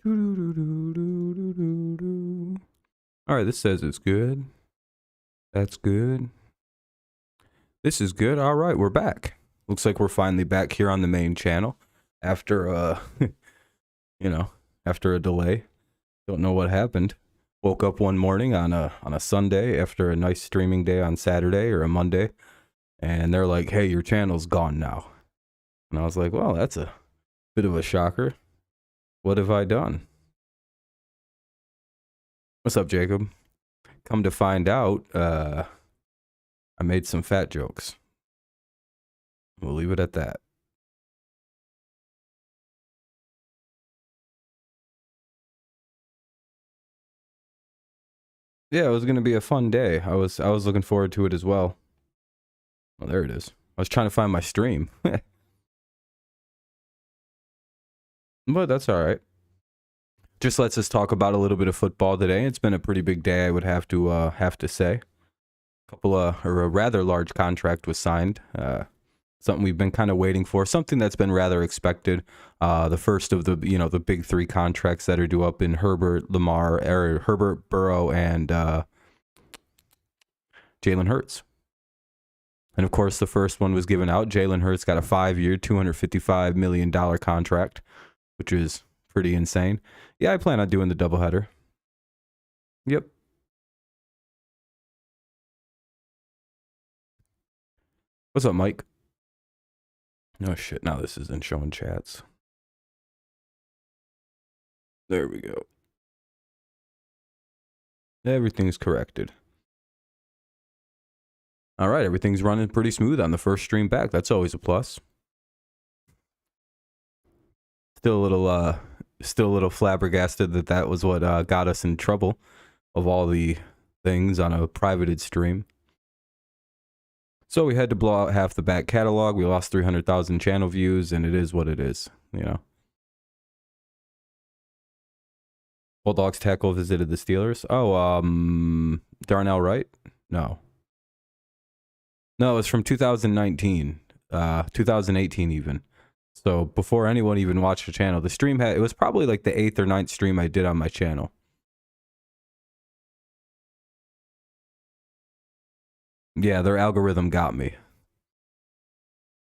All right, this says it's good. That's good. This is good. All right, we're back. Looks like we're finally back here on the main channel after after a delay. Don't know what happened. Woke up one morning on a Sunday after a nice streaming day on Saturday or a Monday, and they're like, "Hey, your channel's gone now." And I was like, "Well, that's a bit of a shocker. What have I done?" What's up, Jacob? Come to find out, I made some fat jokes. We'll leave it at that. Yeah, it was gonna be a fun day. I was looking forward to it as well. Oh, there it is. I was trying to find my stream. But that's all right. Just lets us talk about a little bit of football today. It's been a pretty big day, I would have to say. A rather large contract was signed. Something we've been kind of waiting for. Something that's been rather expected. The first of the the big three contracts that are due up in Herbert Burrow and Jalen Hurts. And of course, the first one was given out. Jalen Hurts got a 5-year, $255 million contract, which is pretty insane. Yeah, I plan on doing the doubleheader. Yep. What's up, Mike? Oh shit, now this isn't showing chats. There we go. Everything's corrected. All right, everything's running pretty smooth on the first stream back. That's always a plus. Still a little flabbergasted that was what got us in trouble of all the things on a privated stream. So we had to blow out half the back catalog. We lost 300,000 channel views, and it is what it is, Bulldogs tackle visited the Steelers. Oh, Darnell Wright? No, it was from 2019, 2018 even. So before anyone even watched the channel, the stream it was probably like the 8th or 9th stream I did on my channel. Yeah, their algorithm got me.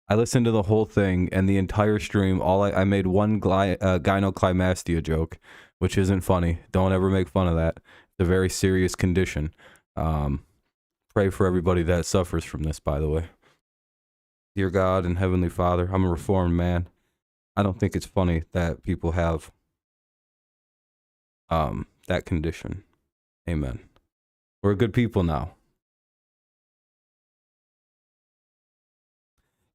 I listened to the whole thing and the entire stream. I made one gynoclimastia joke, which isn't funny. Don't ever make fun of that. It's a very serious condition. Pray for everybody that suffers from this, by the way. Dear God and Heavenly Father, I'm a reformed man. I don't think it's funny that people have that condition. Amen. We're good people now.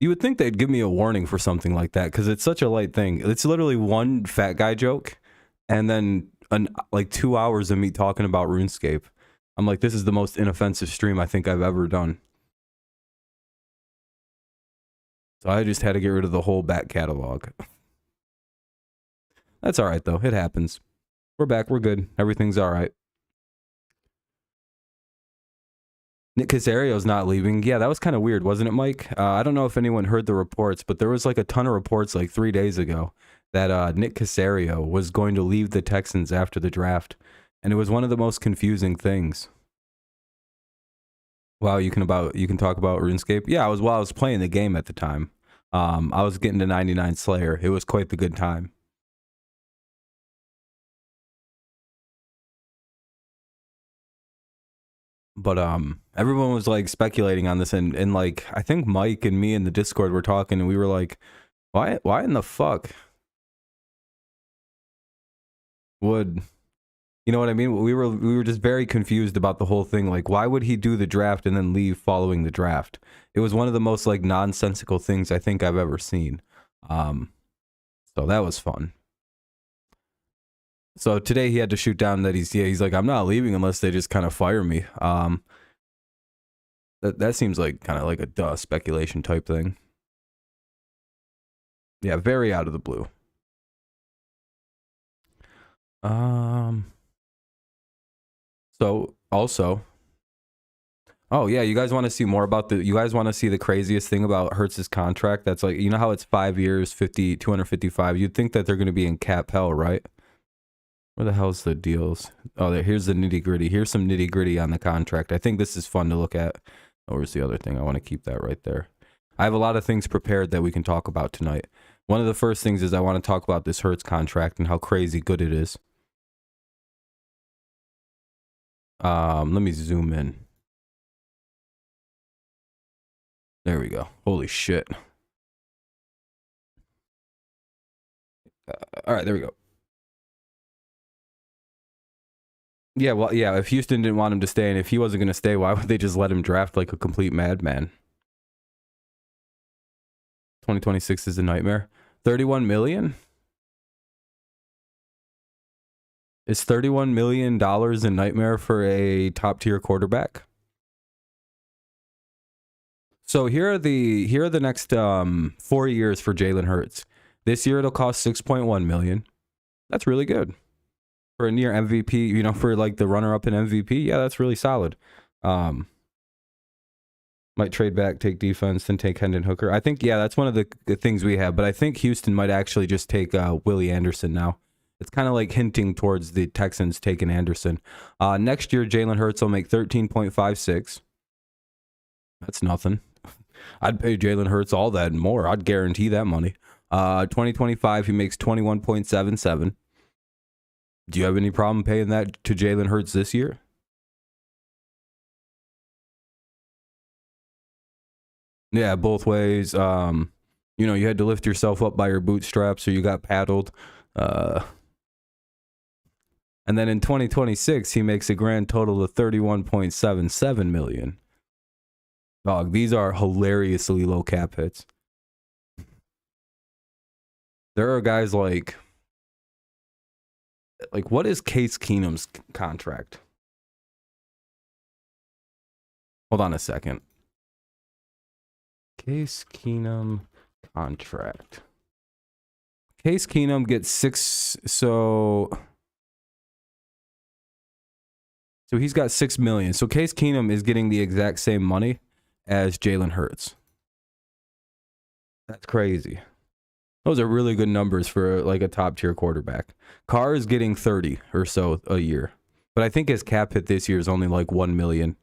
You would think they'd give me a warning for something like that, because it's such a light thing. It's literally one fat guy joke, and then like 2 hours of me talking about RuneScape. I'm like, this is the most inoffensive stream I think I've ever done. So I just had to get rid of the whole back catalog. That's all right, though. It happens. We're back. We're good. Everything's all right. Nick Casario's not leaving. Yeah, that was kind of weird, wasn't it, Mike? I don't know if anyone heard the reports, but there was like a ton of reports like 3 days ago that Nick Casario was going to leave the Texans after the draft. And it was one of the most confusing things. Wow, you can talk about RuneScape? Yeah, I was playing the game at the time. I was getting to 99 Slayer. It was quite the good time. But everyone was like speculating on this, and like I think Mike and me in the Discord were talking, and we were like, why in the fuck would, you know what I mean? We were just very confused about the whole thing. Like, why would he do the draft and then leave following the draft? It was one of the most like nonsensical things I think I've ever seen. So that was fun. So today he had to shoot down that he's like, I'm not leaving unless they just kind of fire me. That seems like kind of like a speculation type thing. Yeah, very out of the blue. So also, oh yeah, you guys want to see more about you guys want to see the craziest thing about Hurts's contract? That's like, you know how it's 5 years, 255. You'd think that they're going to be in cap hell, right? Where the hell's the deals? Oh, here's the nitty gritty. Here's some nitty gritty on the contract. I think this is fun to look at. Oh, where's the other thing? I want to keep that right there. I have a lot of things prepared that we can talk about tonight. One of the first things is I want to talk about this Hurts contract and how crazy good it is. Let me zoom in. There we go. Holy shit. All right, there we go. Yeah, well, yeah, if Houston didn't want him to stay, and if he wasn't going to stay, why would they just let him draft like a complete madman? 2026 is a nightmare. 31 million? Is $31 million a nightmare for a top-tier quarterback? So here are the next 4 years for Jalen Hurts. This year it'll cost $6.1 million. That's really good. For a near MVP, you know, for like the runner-up in MVP, yeah, that's really solid. Might trade back, take defense, then take Hendon Hooker. I think, yeah, that's one of the things we have. But I think Houston might actually just take Willie Anderson now. It's kind of like hinting towards the Texans taking Anderson. Next year, Jalen Hurts will make 13.56. That's nothing. I'd pay Jalen Hurts all that and more. I'd guarantee that money. 2025, he makes 21.77. Do you have any problem paying that to Jalen Hurts this year? Yeah, both ways. You know, you had to lift yourself up by your bootstraps, so you got paddled. And then in 2026, he makes a grand total of 31.77 million. Dog, these are hilariously low cap hits. There are guys like what is Case Keenum's contract? Hold on a second. Case Keenum contract. Case Keenum gets 6, so he's got 6 million. So Case Keenum is getting the exact same money as Jalen Hurts. That's crazy. Those are really good numbers for like a top tier quarterback. Carr is getting 30 or so a year, but I think his cap hit this year is only like 1 million.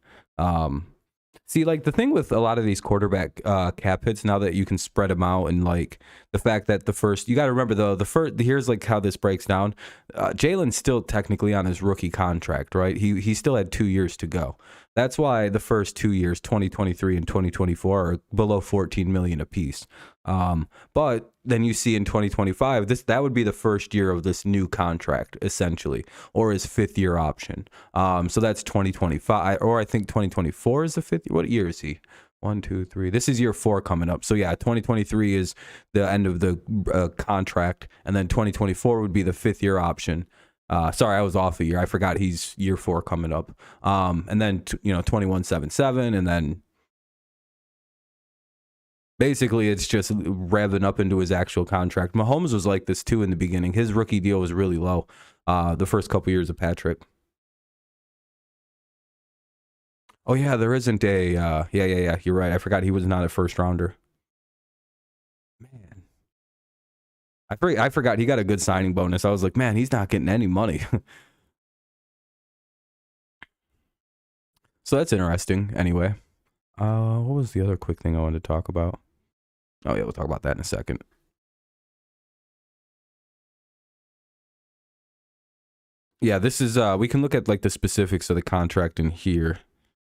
See, like the thing with a lot of these quarterback cap hits now that you can spread them out, and like the fact that you got to remember though, here's like how this breaks down. Jalen's still technically on his rookie contract, right? He still had 2 years to go. That's why the first 2 years, 2023 and 2024, are below 14 million apiece. But then you see in 2025, that would be the first year of this new contract, essentially, or his 5th year option. So that's 2025, or I think 2024 is the 5th. What year is he? 1, 2, 3. This is year 4 coming up. So yeah, 2023 is the end of the contract, and then 2024 would be the 5th year option. Sorry, I was off a year. I forgot he's year 4 coming up. And then 21.77, and then basically it's just revving up into his actual contract. Mahomes was like this too in the beginning. His rookie deal was really low. The first couple years of Patrick. Oh yeah, there isn't a yeah. You're right. I forgot he was not a first rounder. Man, I forgot he got a good signing bonus. I was like, man, he's not getting any money. So that's interesting. Anyway, what was the other quick thing I wanted to talk about? Oh yeah, we'll talk about that in a second. Yeah, this is we can look at like the specifics of the contract in here.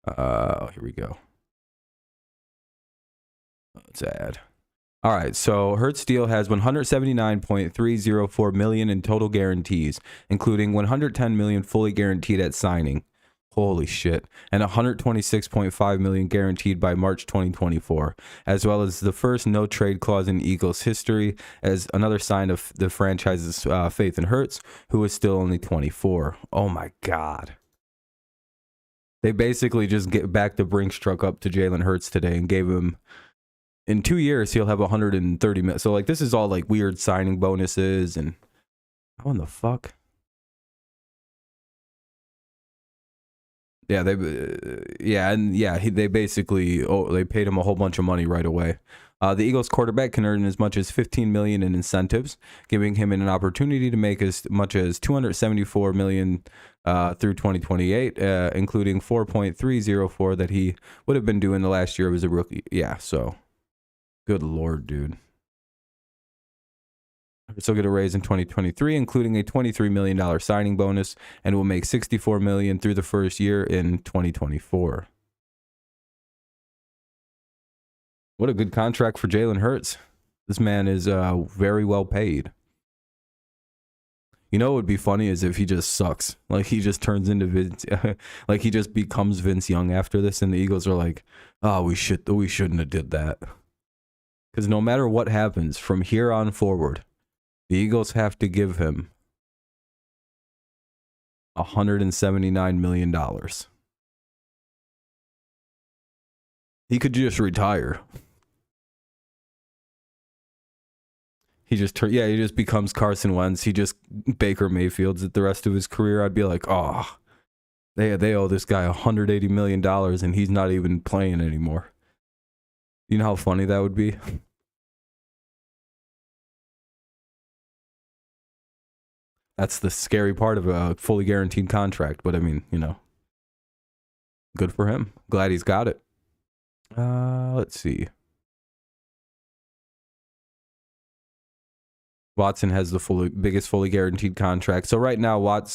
Here we go. Let's add. All right, so Hurts deal has 179.304 million in total guarantees, including 110 million fully guaranteed at signing. Holy shit. And 126.5 million guaranteed by March 2024, as well as the first no trade clause in Eagles history, as another sign of the franchise's faith in Hurts, who is still only 24. Oh my God. They basically just backed the Brinks truck up to Jalen Hurts today and gave him, in 2 years, he'll have 130 million. So like this is all like weird signing bonuses and how in the fuck? Yeah, they basically they paid him a whole bunch of money right away. The Eagles quarterback can earn as much as $15 million in incentives, giving him an opportunity to make as much as $274 million through 2028, including 4.304 that he would have been doing the last year as a rookie. Yeah, so good Lord, dude. He'll get a raise in 2023, including a $23 million signing bonus, and will make $64 million through the first year in 2024. What a good contract for Jalen Hurts. This man is very well paid. You know what would be funny is if he just sucks. Like he just turns into Vince, like he just becomes Vince Young after this, and the Eagles are like, oh, we shouldn't have did that. Because no matter what happens from here on forward, the Eagles have to give him $179 million. He could just retire. He just becomes Carson Wentz. He just Baker Mayfields it the rest of his career. I'd be like, oh, they owe this guy $180 million and he's not even playing anymore. You know how funny that would be? That's the scary part of a fully guaranteed contract. But I mean, you know, good for him. Glad he's got it. Let's see. Watson has the biggest fully guaranteed contract. So right now, Hunt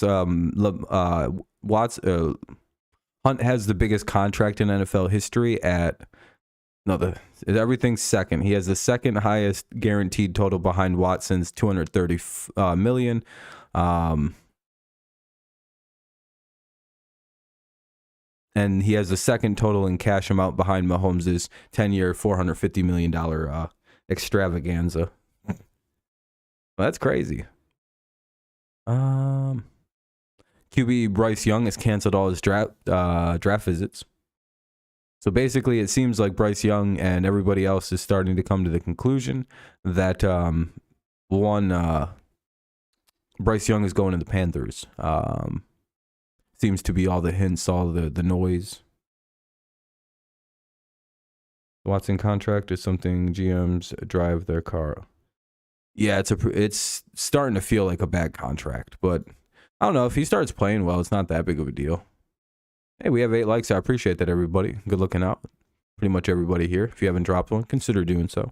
has the biggest contract in NFL history everything's second. He has the second highest guaranteed total behind Watson's $230 million. And he has the second total in cash amount behind Mahomes' 10-year, $450 million extravaganza. Well, that's crazy. QB Bryce Young has canceled all his draft visits. So basically, it seems like Bryce Young and everybody else is starting to come to the conclusion that Bryce Young is going to the Panthers. Seems to be all the hints, all the noise. Watson contract is something GMs drive their car. Yeah, it's starting to feel like a bad contract, but I don't know. If he starts playing well, it's not that big of a deal. Hey, we have 8 likes. I appreciate that, everybody. Good looking out. Pretty much everybody here. If you haven't dropped one, consider doing so.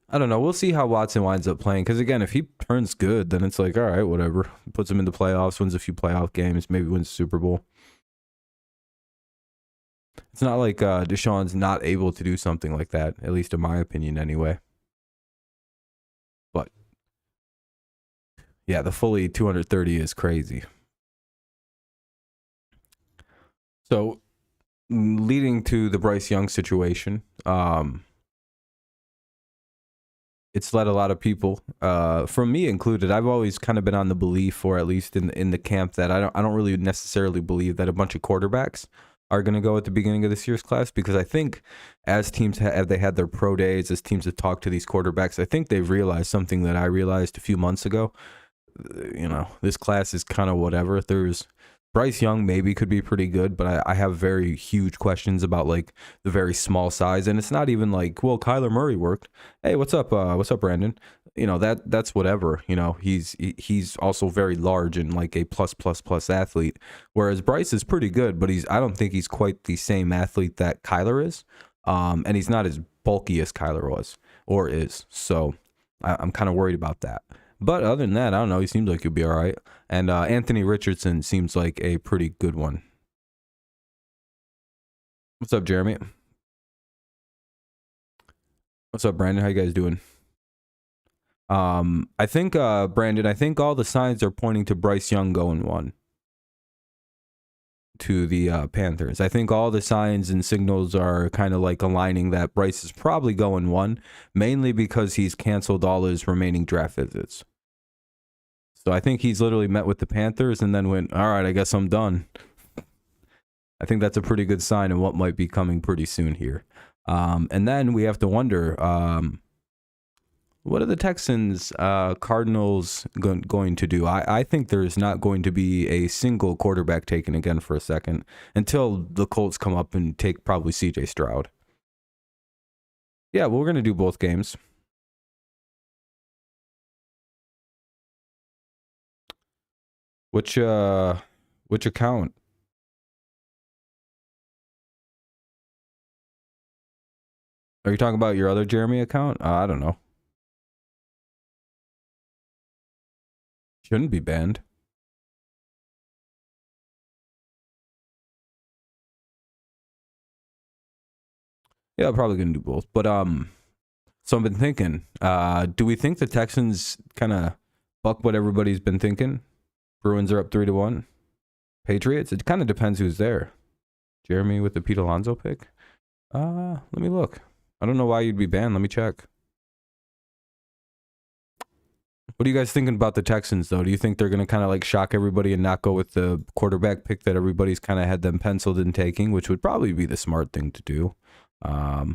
I don't know. We'll see how Watson winds up playing. Because, again, if he turns good, then it's like, all right, whatever. Puts him in the playoffs, wins a few playoff games, maybe wins the Super Bowl. It's not like Deshaun's not able to do something like that, at least in my opinion anyway. But, yeah, the fully 230 is crazy. So, leading to the Bryce Young situation, it's led a lot of people, from me included. I've always kind of been on the belief, or at least in the camp, that I don't really necessarily believe that a bunch of quarterbacks are going to go at the beginning of this year's class, because I think as teams have they had their pro days, as teams have talked to these quarterbacks, I think they've realized something that I realized a few months ago. You know, this class is kind of whatever. There's Bryce Young maybe could be pretty good, but I have very huge questions about like the very small size, and it's not even like, well, Kyler Murray worked. Hey, what's up, Brandon? You know, that's whatever. You know, he's also very large and like a plus athlete, whereas Bryce is pretty good, but I don't think he's quite the same athlete that Kyler is, and he's not as bulky as Kyler was or is. So I'm kind of worried about that. But other than that, I don't know. He seems like he'll be all right. And Anthony Richardson seems like a pretty good one. What's up, Jeremy? What's up, Brandon? How you guys doing? I think, Brandon, I think all the signs are pointing to Bryce Young going 1 to the Panthers. I think all the signs and signals are kind of like aligning that Bryce is probably going 1, mainly because he's canceled all his remaining draft visits. So I think he's literally met with the Panthers and then went, all right, I guess I'm done. I think that's a pretty good sign of what might be coming pretty soon here. And then we have to wonder, what are the Texans, Cardinals going to do? I think there's not going to be a single quarterback taken again for a second until the Colts come up and take probably CJ Stroud. Yeah, well, we're going to do both games. Which account? Are you talking about your other Jeremy account? I don't know. Shouldn't be banned. Yeah, I'm probably gonna do both. But so I've been thinking, do we think the Texans kind of buck what everybody's been thinking? Bruins are up 3-1. Patriots? It kind of depends who's there. Jeremy with the Pete Alonso pick? Let me look. I don't know why you'd be banned. Let me check. What are you guys thinking about the Texans, though? Do you think they're going to kind of like shock everybody and not go with the quarterback pick that everybody's kind of had them penciled in taking, which would probably be the smart thing to do? At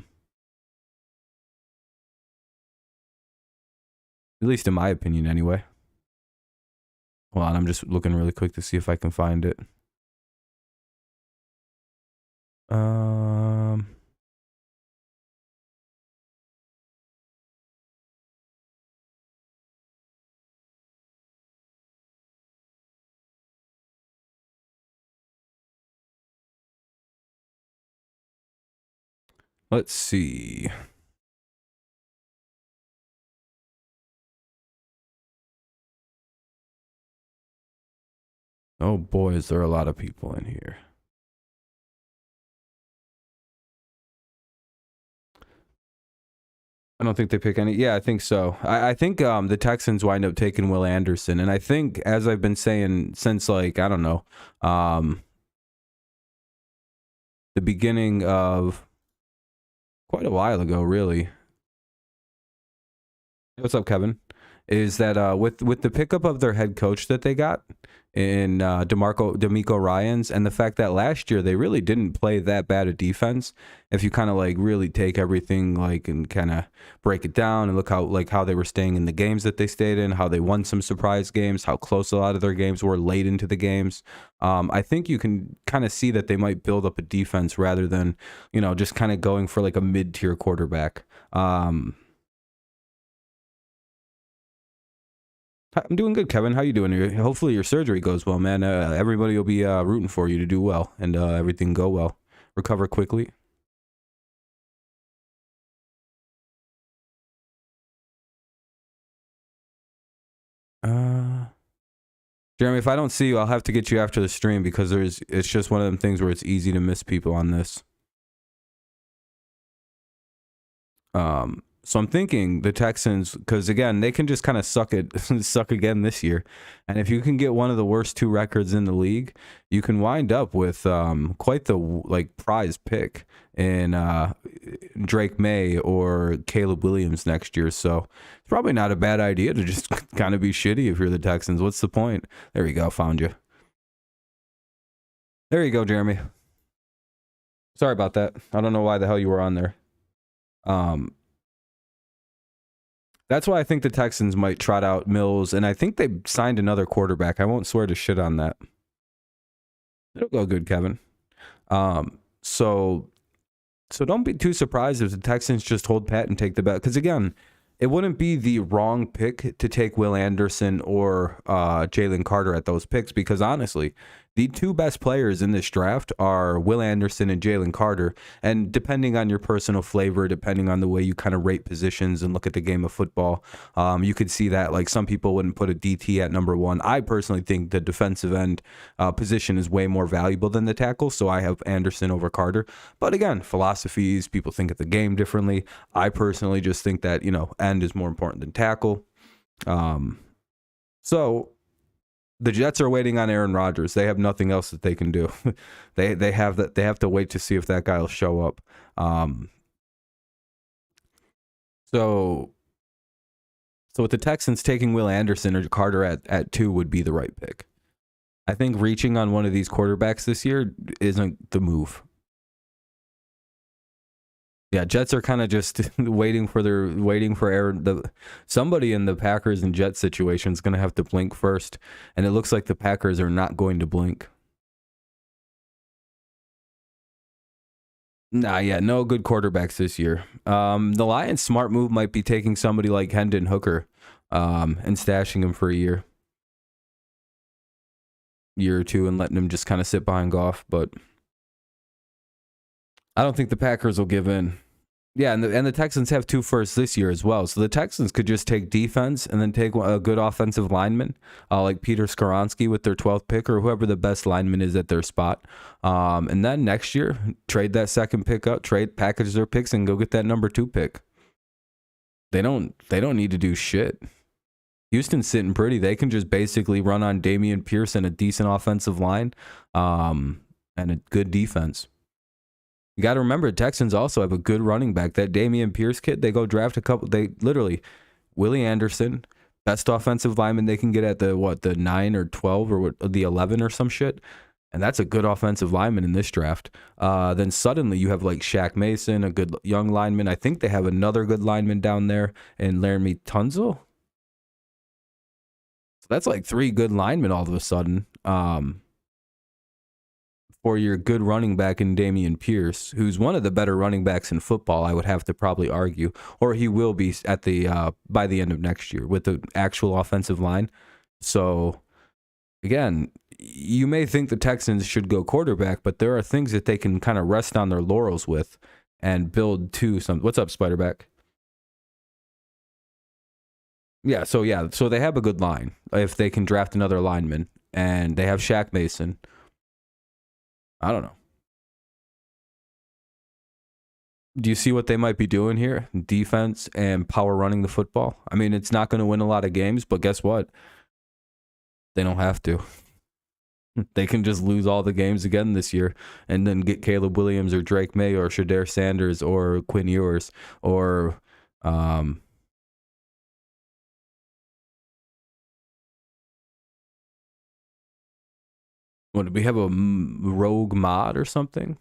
least in my opinion, anyway. Hold on, I'm just looking really quick to see if I can find it. Let's see. Oh boy, is there a lot of people in here. I don't think they pick any. Yeah, I think so. I think the Texans wind up taking Will Anderson. And I think, as I've been saying since, like, I don't know, the beginning of quite a while ago, really. What's up, Kevin? Is that with the pickup of their head coach that they got in DeMeco Ryans, and the fact that last year they really didn't play that bad a defense. If you kind of like really take everything like and kind of break it down and look how they were staying in the games that they stayed in, how they won some surprise games, how close a lot of their games were late into the games. I think you can kind of see that they might build up a defense rather than, just kind of going for like a mid-tier quarterback. I'm doing good, Kevin. How you doing? Hopefully your surgery goes well, man. Everybody will be rooting for you to do well and everything go well. Recover quickly. Jeremy, if I don't see you, I'll have to get you after the stream because it's just one of them things where it's easy to miss people on this. So I'm thinking the Texans, because again, they can just kind of suck again this year. And if you can get one of the worst 2 records in the league, you can wind up with quite the prize pick in Drake May or Caleb Williams next year. So it's probably not a bad idea to just kind of be shitty if you're the Texans. What's the point? There you go. Found you. There you go, Jeremy. Sorry about that. I don't know why the hell you were on there. That's why I think the Texans might trot out Mills, and I think they signed another quarterback. I won't swear to shit on that. It'll go good, Kevin. So don't be too surprised if the Texans just hold pat and take the bet. Because again, it wouldn't be the wrong pick to take Will Anderson or Jalen Carter at those picks, because honestly, the 2 best players in this draft are Will Anderson and Jalen Carter. And depending on your personal flavor, depending on the way you kind of rate positions and look at the game of football, you could see that like some people wouldn't put a DT at number 1. I personally think the defensive end position is way more valuable than the tackle, so I have Anderson over Carter. But again, philosophies, people think of the game differently. I personally just think that, end is more important than tackle. So the Jets are waiting on Aaron Rodgers. They have nothing else that they can do. They have to wait to see if that guy will show up. So with the Texans taking Will Anderson or Carter at 2 would be the right pick. I think reaching on one of these quarterbacks this year isn't the move. Yeah, Jets are kind of just waiting for Aaron. Somebody in the Packers and Jets situation is going to have to blink first, and it looks like the Packers are not going to blink. Nah, yeah, no good quarterbacks this year. The Lions' smart move might be taking somebody like Hendon Hooker, and stashing him for a year or two, and letting him just kind of sit behind Goff. But I don't think the Packers will give in. Yeah, and the Texans have 2 firsts this year as well. So the Texans could just take defense and then take a good offensive lineman, like Peter Skoronski with their 12th pick, or whoever the best lineman is at their spot. And then next year, trade that second pick up, package their picks, and go get that number 2 pick. They don't need to do shit. Houston's sitting pretty. They can just basically run on Dameon Pierce and a decent offensive line, and a good defense. You got to remember, Texans also have a good running back. That Dameon Pierce kid, they go draft a couple. They literally, Willie Anderson, best offensive lineman they can get at the 9 or 12 or the 11 or some shit. And that's a good offensive lineman in this draft. Then suddenly you have like Shaq Mason, a good young lineman. I think they have another good lineman down there, and Laramie Tunzel. So that's like 3 good linemen all of a sudden. For your good running back in Dameon Pierce, who's one of the better running backs in football, I would have to probably argue, or he will be at the by the end of next year with the actual offensive line. So again, you may think the Texans should go quarterback, but there are things that they can kind of rest on their laurels with and build to some. What's up, Spiderback? Yeah, so they have a good line if they can draft another lineman, and they have Shaq Mason. I don't know. Do you see what they might be doing here? Defense and power running the football. I mean, it's not going to win a lot of games, but guess what? They don't have to. They can just lose all the games again this year and then get Caleb Williams or Drake May or Shedeur Sanders or Quinn Ewers or what, do we have a rogue mod or something?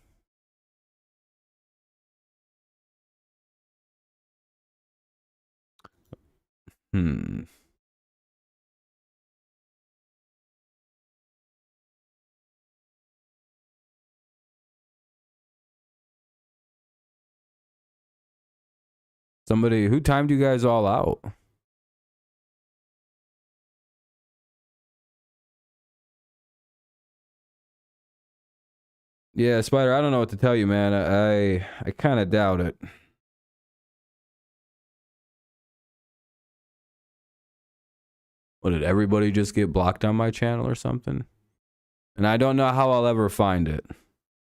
Somebody, who timed you guys all out? Yeah, Spider, I don't know what to tell you, man. I kind of doubt it. What, did everybody just get blocked on my channel or something? And I don't know how I'll ever find it.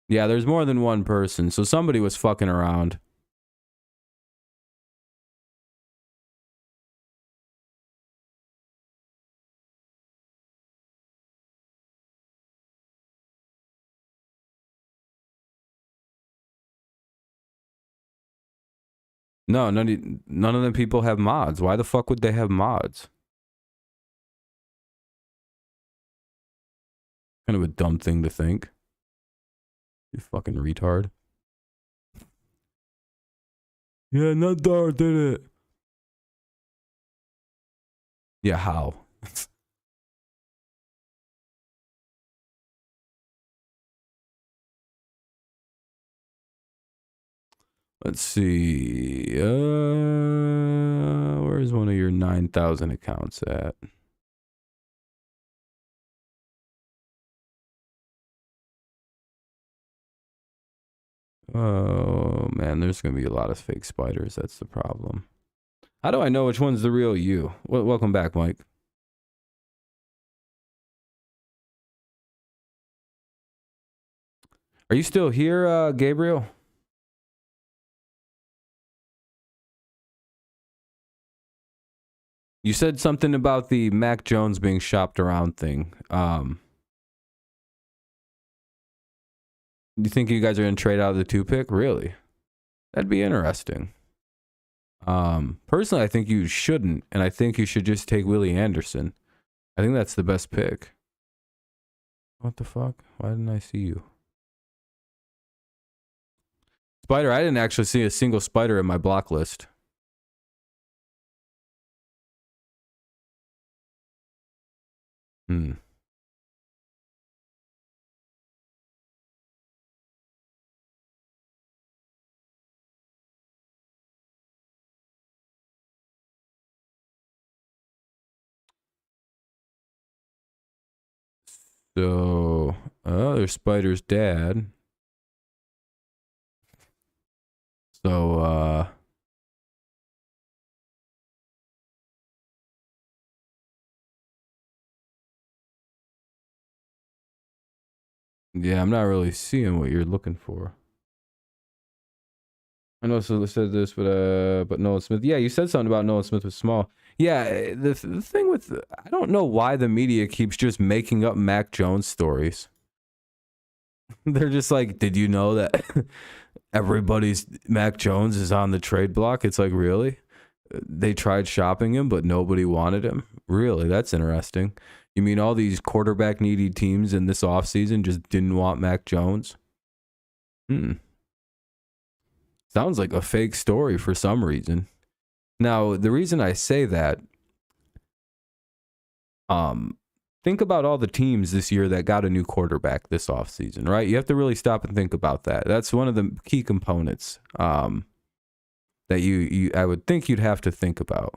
Yeah, there's more than one person, so somebody was fucking around. No, none of them people have mods. Why the fuck would they have mods? Kind of a dumb thing to think. You fucking retard. Yeah, not Dart did it. Yeah, how? Let's see. Where's one of your 9,000 accounts at? Oh, man, there's going to be a lot of fake spiders. That's the problem. How do I know which one's the real you? Welcome back, Mike. Are you still here, Gabriel? You said something about the Mac Jones being shopped around thing. Do you think you guys are going to trade out of the 2 pick? Really? That'd be interesting. Personally, I think you shouldn't, and I think you should just take Willie Anderson. I think that's the best pick. What the fuck? Why didn't I see you? Spider, I didn't actually see a single spider in my block list. So, there's Spider's dad. So, yeah, I'm not really seeing what you're looking for. I know so said this, but Nolan Smith. Yeah, you said something about Nolan Smith was small. Yeah, the thing with I don't know why the media keeps just making up Mac Jones stories. They're just like, did you know that everybody's Mac Jones is on the trade block? It's like, really? They tried shopping him, but nobody wanted him. Really? That's interesting. You mean all these quarterback needy teams in this offseason just didn't want Mac Jones? Sounds like a fake story for some reason. Now, the reason I say that, think about all the teams this year that got a new quarterback this offseason, right? You have to really stop and think about that. That's one of the key components that you I would think you'd have to think about.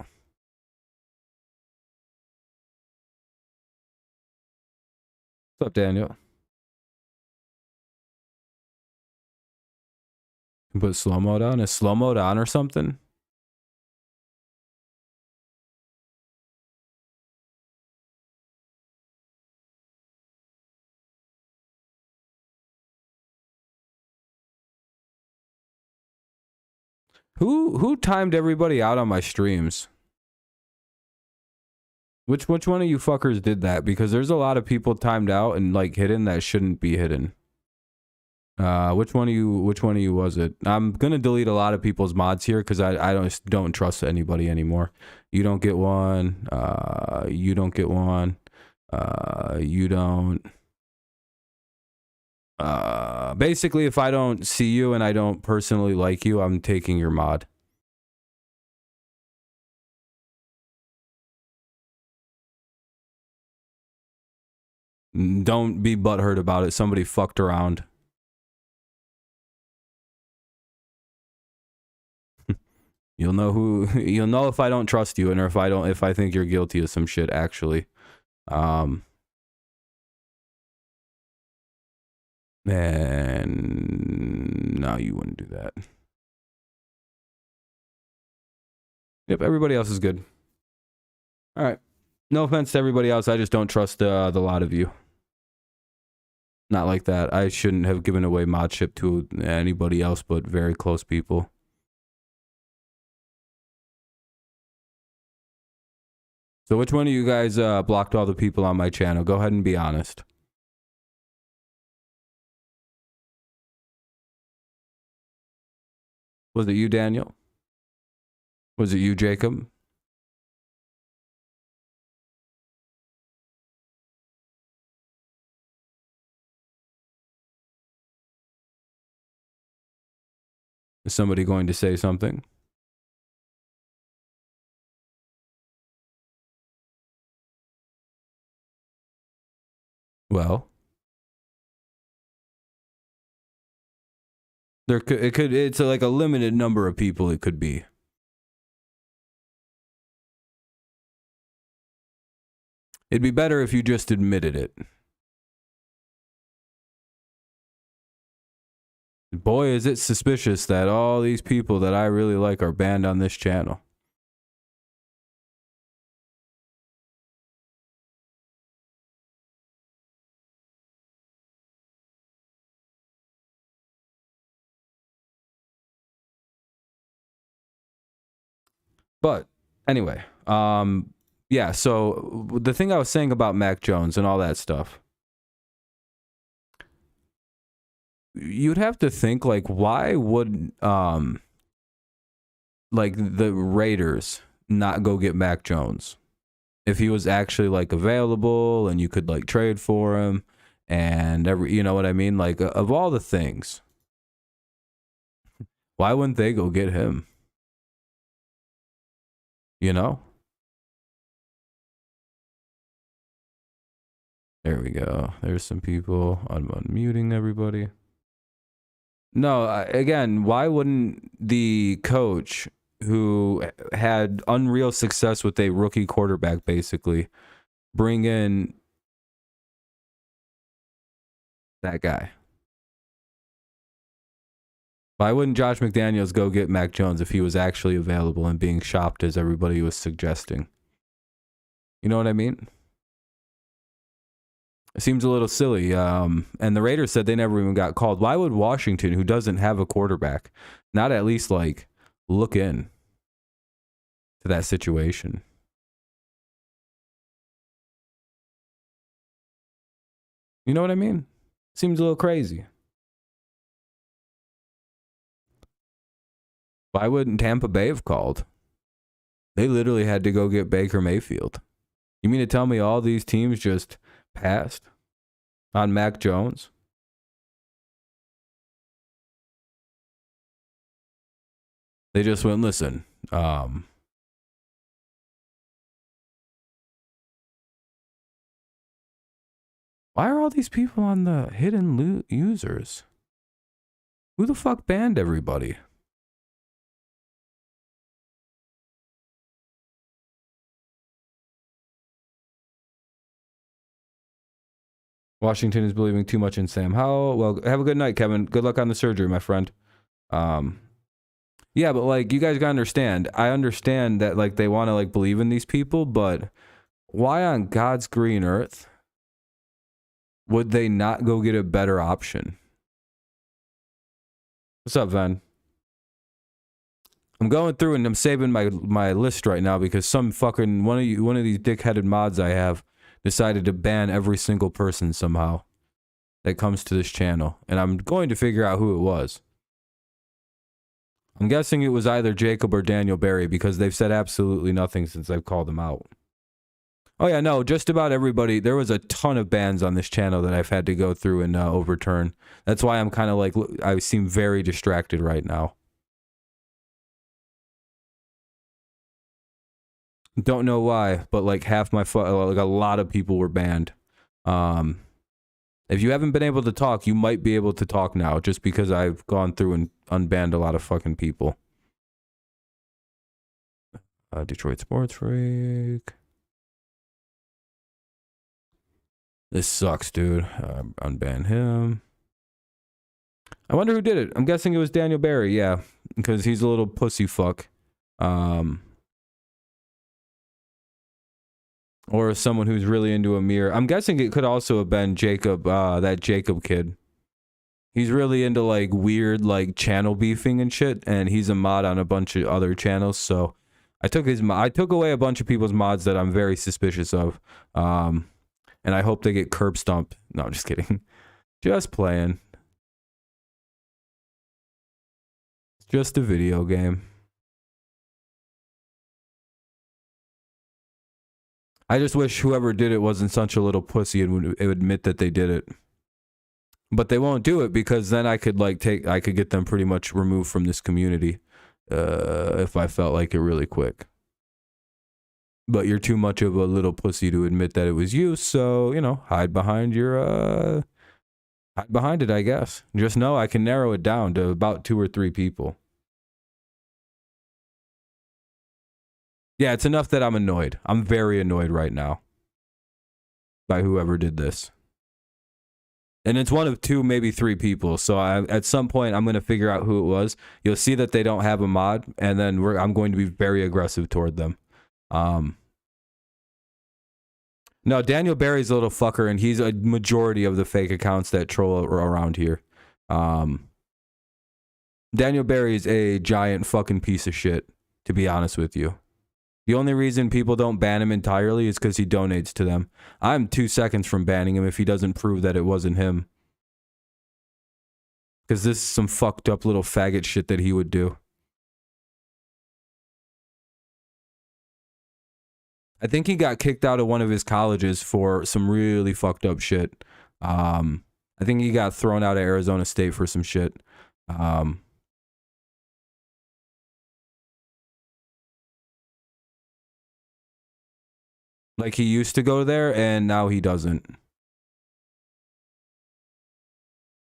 What's up, Daniel? Put slow mode on? Is slow mode on or something? Who timed everybody out on my streams? Which one of you fuckers did that? Because there's a lot of people timed out and like hidden that shouldn't be hidden. Which one of you was it? I'm gonna delete a lot of people's mods here because I don't trust anybody anymore. You don't get one. You don't get one. You don't. Basically, if I don't see you and I don't personally like you, I'm taking your mod. Don't be butthurt about it. Somebody fucked around. You'll know if I don't trust you and or if I think you're guilty of some shit actually. And no, you wouldn't do that. Yep, everybody else is good. All right. No offense to everybody else. I just don't trust the lot of you. Not like that. I shouldn't have given away modship to anybody else but very close people. So which one of you guys blocked all the people on my channel? Go ahead and be honest. Was it you, Daniel? Was it you, Jacob? Is somebody going to say something? Well, it's like a limited number of people it could be. It'd be better if you just admitted it. Boy, is it suspicious that all these people that I really like are banned on this channel. But anyway, yeah, so the thing I was saying about Mac Jones and all that stuff, you'd have to think like, why would like the Raiders not go get Mac Jones if he was actually like available and you could like trade for him and you know what I mean? Like of all the things, why wouldn't they go get him? You know? There we go. There's some people. I'm unmuting everybody. No, again, why wouldn't the coach who had unreal success with a rookie quarterback basically bring in That guy. Why wouldn't Josh McDaniels go get Mac Jones if he was actually available and being shopped as everybody was suggesting? You know what I mean? It seems a little silly. And the Raiders said they never even got called. Why would Washington, who doesn't have a quarterback, not at least like look in to that situation? You know what I mean? Seems a little crazy. Why wouldn't Tampa Bay have called? They literally had to go get Baker Mayfield. You mean to tell me all these teams just passed on Mac Jones? They just went, listen, why are all these people on the hidden users? Who the fuck banned everybody? Washington is believing too much in Sam Howell. Well, have a good night, Kevin. Good luck on the surgery, my friend. Yeah, but like you guys gotta understand. I understand that like they want to like believe in these people, but why on God's green earth would they not go get a better option? What's up, Van? I'm going through and I'm saving my list right now because some fucking one of these dickheaded mods I have decided to ban every single person somehow that comes to this channel, and I'm going to figure out who it was. I'm guessing it was either Jacob or Daniel Berry because they've said absolutely nothing since I've called them out. Oh yeah, no, just about everybody. There was a ton of bans on this channel that I've had to go through and overturn. That's why I'm kind of like, I seem very distracted right now. Don't know why, but like half my, like a lot of people were banned. If you haven't been able to talk, you might be able to talk now just because I've gone through and unbanned a lot of fucking people. Detroit Sports Freak. This sucks, dude. Unban him. I wonder who did it. I'm guessing it was Daniel Berry, yeah, because he's a little pussy fuck. Or someone who's really into a mirror. I'm guessing it could also have been Jacob, that Jacob kid. He's really into like weird like channel beefing and shit, and he's a mod on a bunch of other channels. So I took away a bunch of people's mods that I'm very suspicious of. And I hope they get curb stomped. No, I'm just kidding. Just playing. It's just a video game. I just wish whoever did it wasn't such a little pussy and would admit that they did it. But they won't do it because then I could like I could get them pretty much removed from this community if I felt like it really quick. But you're too much of a little pussy to admit that it was you, so, you know, hide behind your hide behind it, I guess. Just know I can narrow it down to about 2 or 3 people. Yeah, it's enough that I'm annoyed. I'm very annoyed right now by whoever did this. And it's one of 2, maybe 3 people. So at some point, I'm going to figure out who it was. You'll see that they don't have a mod, and then I'm going to be very aggressive toward them. No, Daniel Berry's a little fucker, and he's a majority of the fake accounts that troll around here. Daniel Berry is a giant fucking piece of shit, to be honest with you. The only reason people don't ban him entirely is because he donates to them. I'm 2 seconds from banning him if he doesn't prove that it wasn't him. Because this is some fucked up little faggot shit that he would do. I think he got kicked out of one of his colleges for some really fucked up shit. I think he got thrown out of Arizona State for some shit. Like he used to go there and now he doesn't.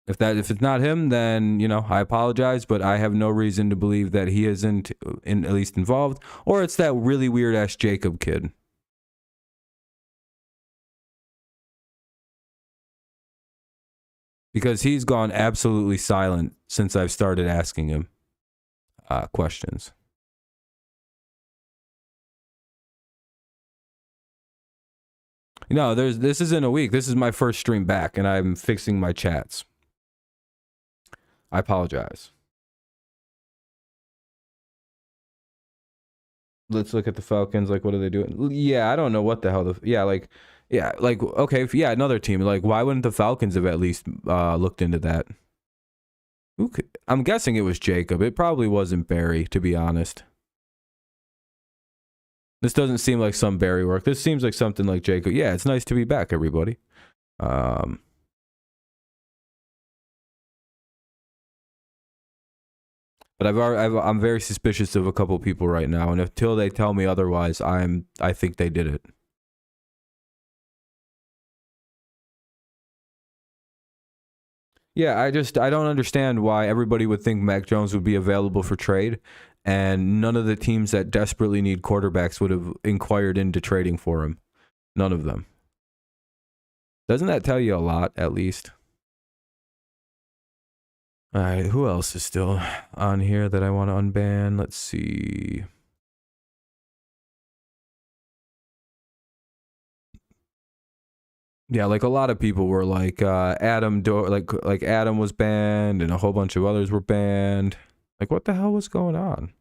If it's not him, then, you know, I apologize, but I have no reason to believe that he isn't at least involved, or it's that really weird ass Jacob kid. because he's gone absolutely silent since I've started asking him questions. No, this isn't a week. This is my first stream back, and I'm fixing my chats. I apologize. Let's look at the Falcons. Like, what are they doing? Yeah, I don't know what the hell. Okay, another team. Like, why wouldn't the Falcons have at least looked into that? I'm guessing it was Jacob. It probably wasn't Barry, to be honest. This doesn't seem like some Barry work. This seems like something like Jacob. Yeah, it's nice to be back, everybody. But I'm very suspicious of a couple people right now, and until they tell me otherwise, I think they did it. Yeah, I don't understand why everybody would think Mac Jones would be available for trade, and none of the teams that desperately need quarterbacks would have inquired into trading for him. None of them. Doesn't that tell you a lot, at least? All right, who else is still on here that I want to unban? Let's see. Yeah, like a lot of people were like Adam Adam was banned and a whole bunch of others were banned. Like, what the hell was going on?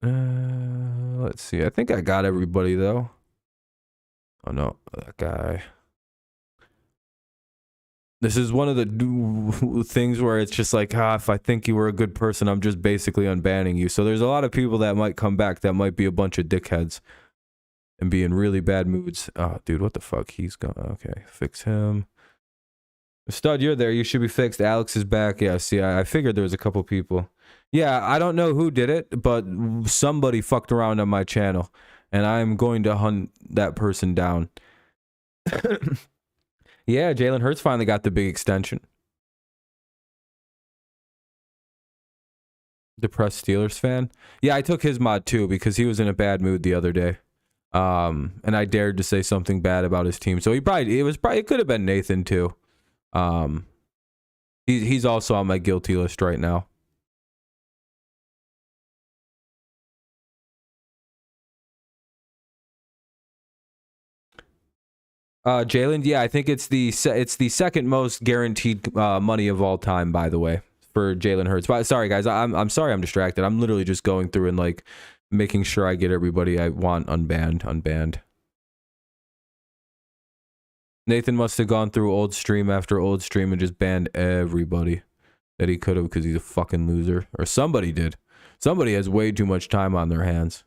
Let's see. I think I got everybody though. Oh no, that guy. This is one of the things where it's just like, if I think you were a good person, I'm just basically unbanning you. So there's a lot of people that might come back that might be a bunch of dickheads and be in really bad moods. Oh, dude, what the fuck? He's gone. Okay, fix him. Stud, you're there. You should be fixed. Alex is back. Yeah, see, I figured there was a couple people. Yeah, I don't know who did it, but somebody fucked around on my channel, and I'm going to hunt that person down. Yeah, Jalen Hurts finally got the big extension. Depressed Steelers fan? Yeah, I took his mod too because he was in a bad mood the other day. And I dared to say something bad about his team. So it could have been Nathan too. He's also on my guilty list right now. Jalen, yeah, I think it's the second most guaranteed money of all time, by the way, for Jalen Hurts. But sorry guys, I'm sorry I'm distracted. I'm literally just going through and like making sure I get everybody I want unbanned. Nathan must have gone through old stream after old stream and just banned everybody that he could have because he's a fucking loser. Or somebody did. Somebody has way too much time on their hands.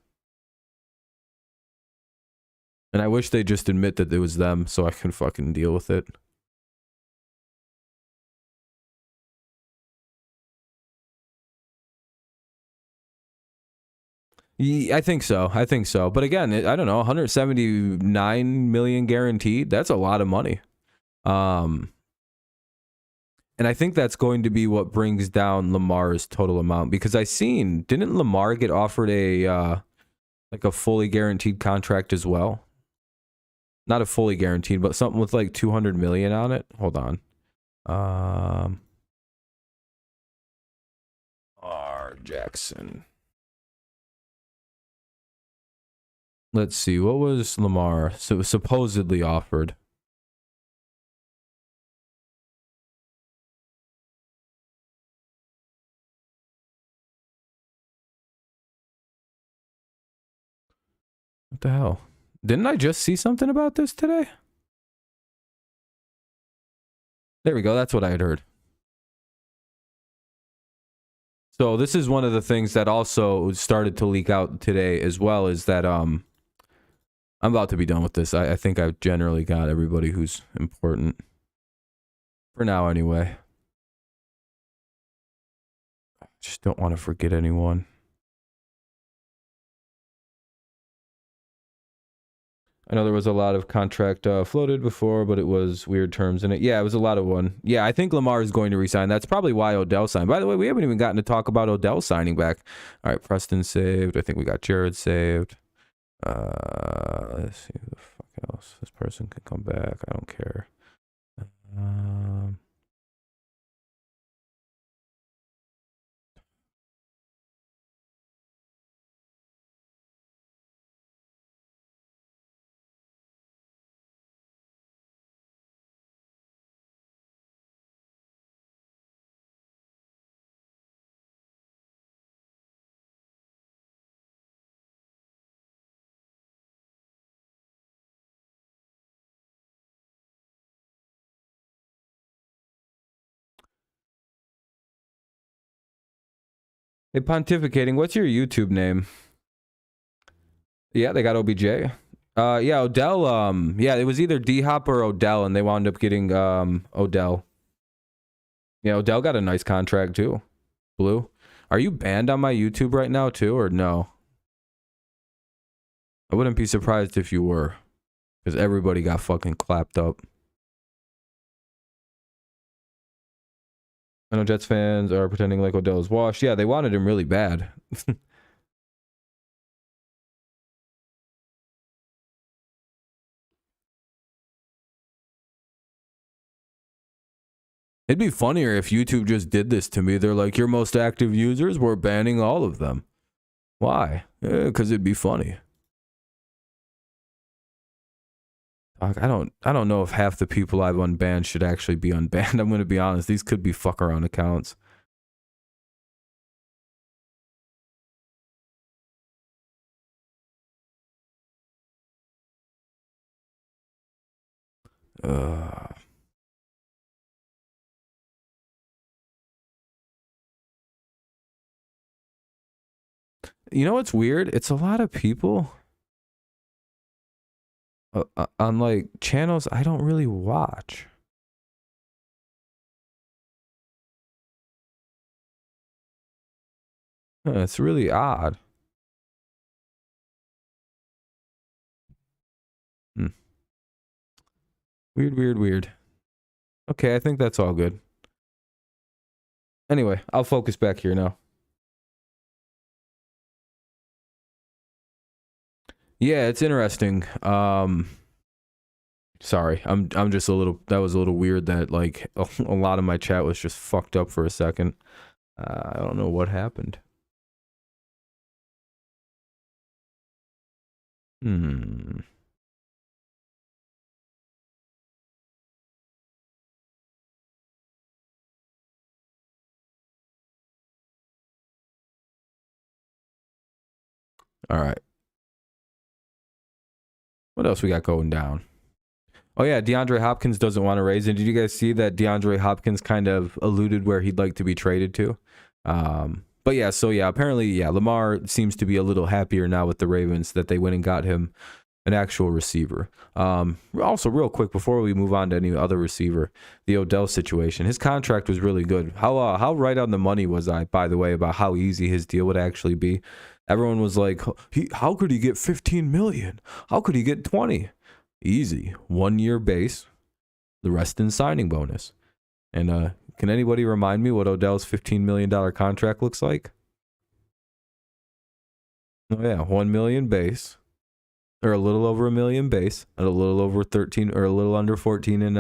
And I wish they'd just admit that it was them so I can fucking deal with it. I think so. But again, I don't know, 179 million guaranteed. That's a lot of money. And I think that's going to be what brings down Lamar's total amount because didn't Lamar get offered a fully guaranteed contract as well? Not a fully guaranteed, but something with like 200 million on it. Hold on. R. Jackson. Let's see. What was Lamar supposedly offered? What the hell? Didn't I just see something about this today? There we go. That's what I had heard. So this is one of the things that also started to leak out today as well, is that I'm about to be done with this. I think I've generally got everybody who's important. For now, anyway. I just don't want to forget anyone. I know there was a lot of contract floated before, but it was weird terms in it. Yeah, it was a lot of one. Yeah, I think Lamar is going to resign. That's probably why Odell signed. By the way, we haven't even gotten to talk about Odell signing back. All right, Preston saved. I think we got Jared saved. Let's see who the fuck else. This person can come back. I don't care. Hey, pontificating, what's your YouTube name? Yeah, they got OBJ. Yeah, Odell, yeah, it was either D-Hop or Odell, and they wound up getting, Odell. Yeah, Odell got a nice contract, too. Blue. Are you banned on my YouTube right now, too, or no? I wouldn't be surprised if you were, because everybody got fucking clapped up. I know Jets fans are pretending like Odell is washed. Yeah, they wanted him really bad. It'd be funnier if YouTube just did this to me. They're like, your most active users, we're banning all of them. Why? Because it'd be funny. I don't know if half the people I've unbanned should actually be unbanned. I'm going to be honest. These could be fuck around accounts. You know what's weird? It's a lot of people on like channels I don't really watch. It's really odd. Weird. Okay, I think that's all good. Anyway, I'll focus back here now. Yeah, it's interesting. Sorry, I'm just a little. That was a little weird. That like a lot of my chat was just fucked up for a second. I don't know what happened. All right. What else we got going down? Oh yeah, DeAndre Hopkins doesn't want to raise it. Did you guys see that DeAndre Hopkins kind of alluded where he'd like to be traded to? But yeah, so yeah, apparently, yeah, Lamar seems to be a little happier now with the Ravens that they went and got him an actual receiver. Also, real quick, before we move on to any other receiver, the Odell situation, his contract was really good. How right on the money was I, by the way, about how easy his deal would actually be? Everyone was like, how could he get 15 million? How could he get 20? Easy. 1 year base, the rest in signing bonus. And can anybody remind me what Odell's $15 million contract looks like? Oh yeah, 1 million base, or a little over 1 million base, and a little over 13 or a little under 14 in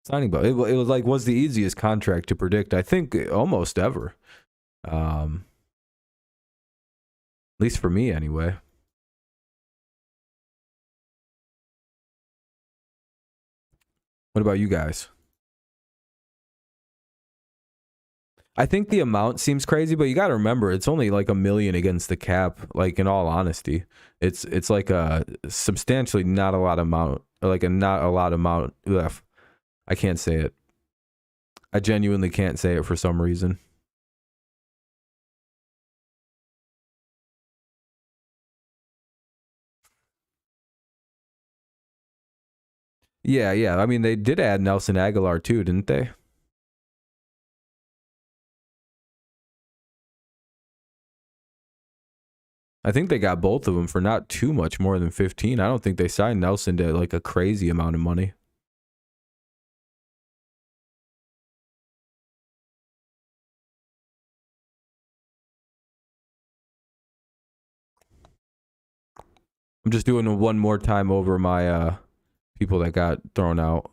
signing bonus. It was the easiest contract to predict, I think, almost ever. At least for me, anyway. What about you guys? I think the amount seems crazy, but you got to remember it's only like $1 million against the cap. Like, in all honesty, it's like a substantially not a lot amount, like a not a lot amount left. I can't say it. I genuinely can't say it for some reason. Yeah. I mean, they did add Nelson Aguilar too, didn't they? I think they got both of them for not too much more than 15. I don't think they signed Nelson to like a crazy amount of money. I'm just doing one more time over my people that got thrown out.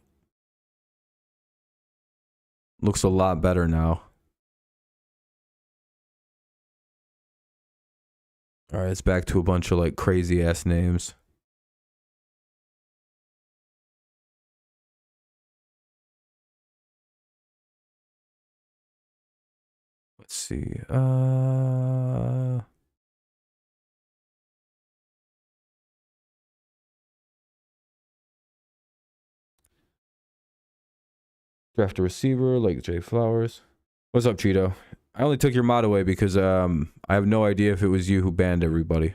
Looks a lot better now. All right, it's back to a bunch of like crazy ass names. Let's see. Draft a receiver like Jay Flowers. What's up, Cheeto? I only took your mod away because I have no idea if it was you who banned everybody.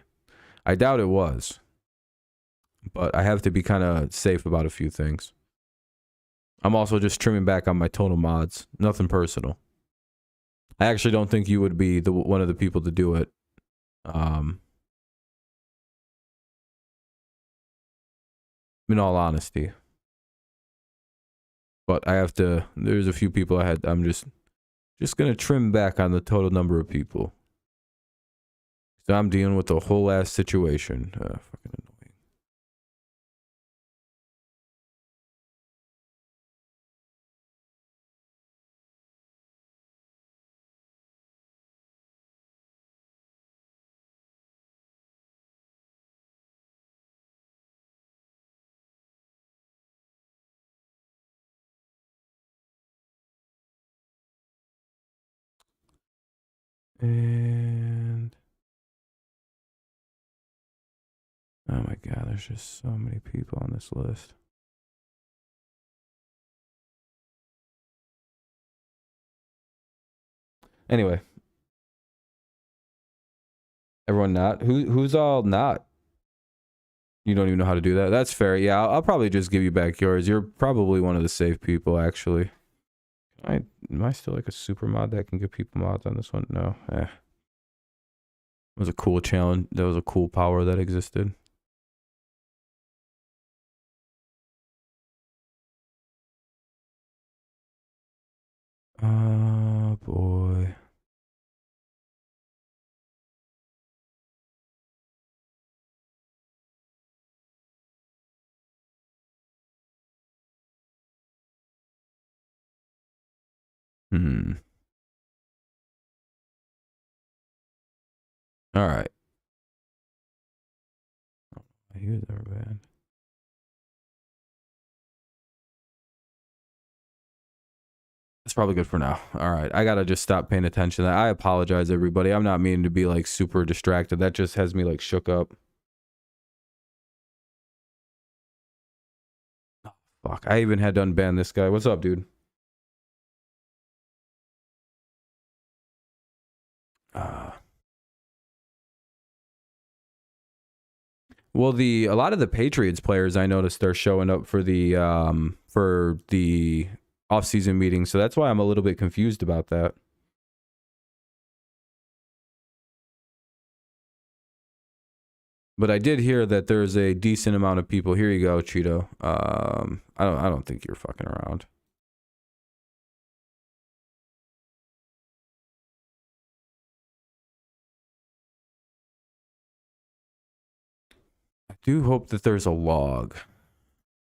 I doubt it was. But I have to be kind of safe about a few things. I'm also just trimming back on my tonal mods. Nothing personal. I actually don't think you would be one of the people to do it. In all honesty. But I have to, there's a few people I'm just going to trim back on the total number of people. So I'm dealing with the whole ass situation. Fucking annoying. And oh my god, there's just so many people on this list. Anyway, everyone not who's all not. You don't even know how to do that. That's fair. Yeah, I'll probably just give you back yours. You're probably one of the safe people, actually. Am I still like a super mod that can give people mods on this one? No. It was a cool challenge. That was a cool power that existed. Oh boy. All right. I hear they're bad. That's probably good for now. All right. I gotta just stop paying attention. I apologize, everybody. I'm not meaning to be like super distracted. That just has me like shook up. Oh, fuck. I even had to unban this guy. What's up, dude? Well, a lot of the Patriots players I noticed are showing up for the off-season meeting, so that's why I'm a little bit confused about that. But I did hear that there's a decent amount of people. Here you go, Cheeto. I don't think you're fucking around. I do hope that there's a log.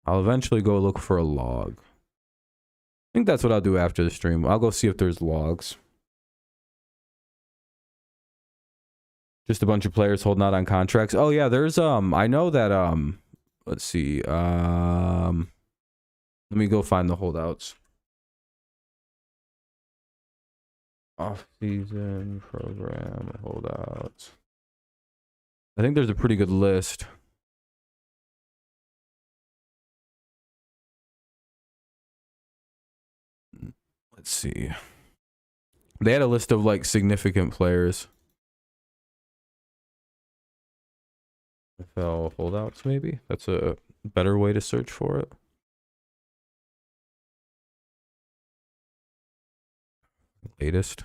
I'll eventually go look for a log. I think that's what I'll do after the stream. I'll go see if there's logs. Just a bunch of players holding out on contracts. Oh yeah, there's I know that let's see. Let me go find the holdouts. Off-season program holdouts. I think there's a pretty good list. Let's see. They had a list of like significant players. NFL holdouts, maybe? That's a better way to search for it. Latest.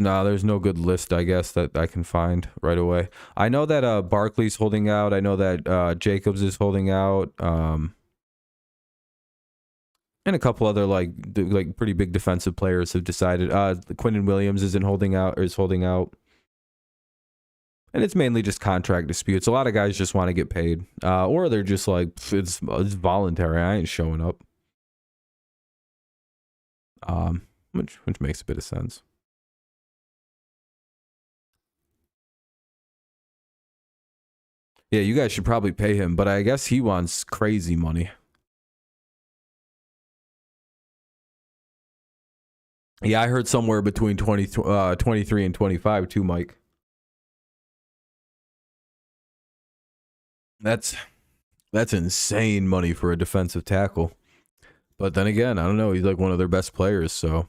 No, there's no good list, I guess, that I can find right away. I know that Barkley's holding out. I know that Jacobs is holding out. And a couple other like pretty big defensive players have decided. Quinnen Williams isn't holding out or is holding out. And it's mainly just contract disputes. A lot of guys just want to get paid. Or they're just like, it's voluntary. I ain't showing up. Which makes a bit of sense. Yeah, you guys should probably pay him, but I guess he wants crazy money. Yeah, I heard somewhere between 23 and 25 too, Mike. That's insane money for a defensive tackle. But then again, I don't know. He's like one of their best players, so.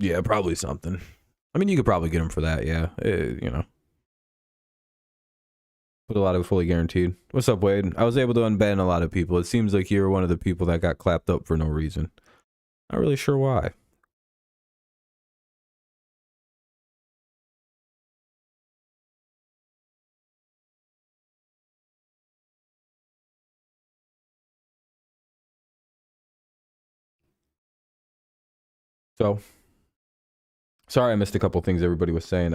Yeah, probably something. I mean, you could probably get him for that, yeah. You know. Put a lot of it fully guaranteed. What's up, Wade? I was able to unban a lot of people. It seems like you're one of the people that got clapped up for no reason. Not really sure why. So, sorry I missed a couple things everybody was saying.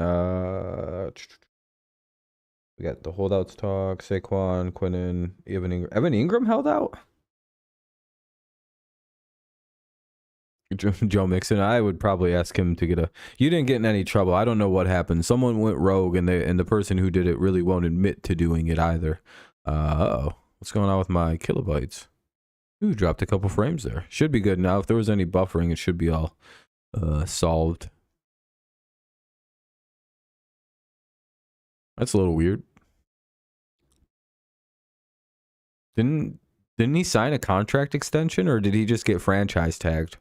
We got the holdouts talk, Saquon, Quinnen, Evan Ingram. Evan Ingram held out? Joe Mixon, I would probably ask him to get a. You didn't get in any trouble. I don't know what happened. Someone went rogue, and the person who did it really won't admit to doing it either. Uh-oh. What's going on with my kilobytes? Ooh, dropped a couple frames there. Should be good now. If there was any buffering, it should be all solved. That's a little weird. Didn't he sign a contract extension, or did he just get franchise tagged?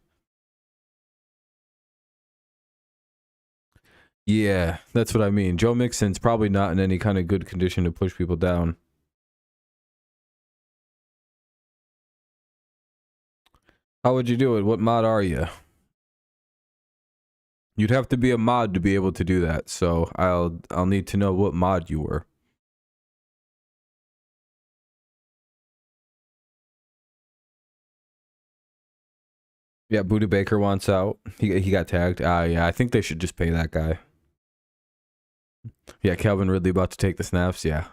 Yeah, that's what I mean. Joe Mixon's probably not in any kind of good condition to push people down. How would you do it? What mod are you? You'd have to be a mod to be able to do that, so I'll need to know what mod you were. Yeah, Buda Baker wants out. He got tagged. Yeah, I think they should just pay that guy. Yeah, Calvin Ridley about to take the snaps. Yeah,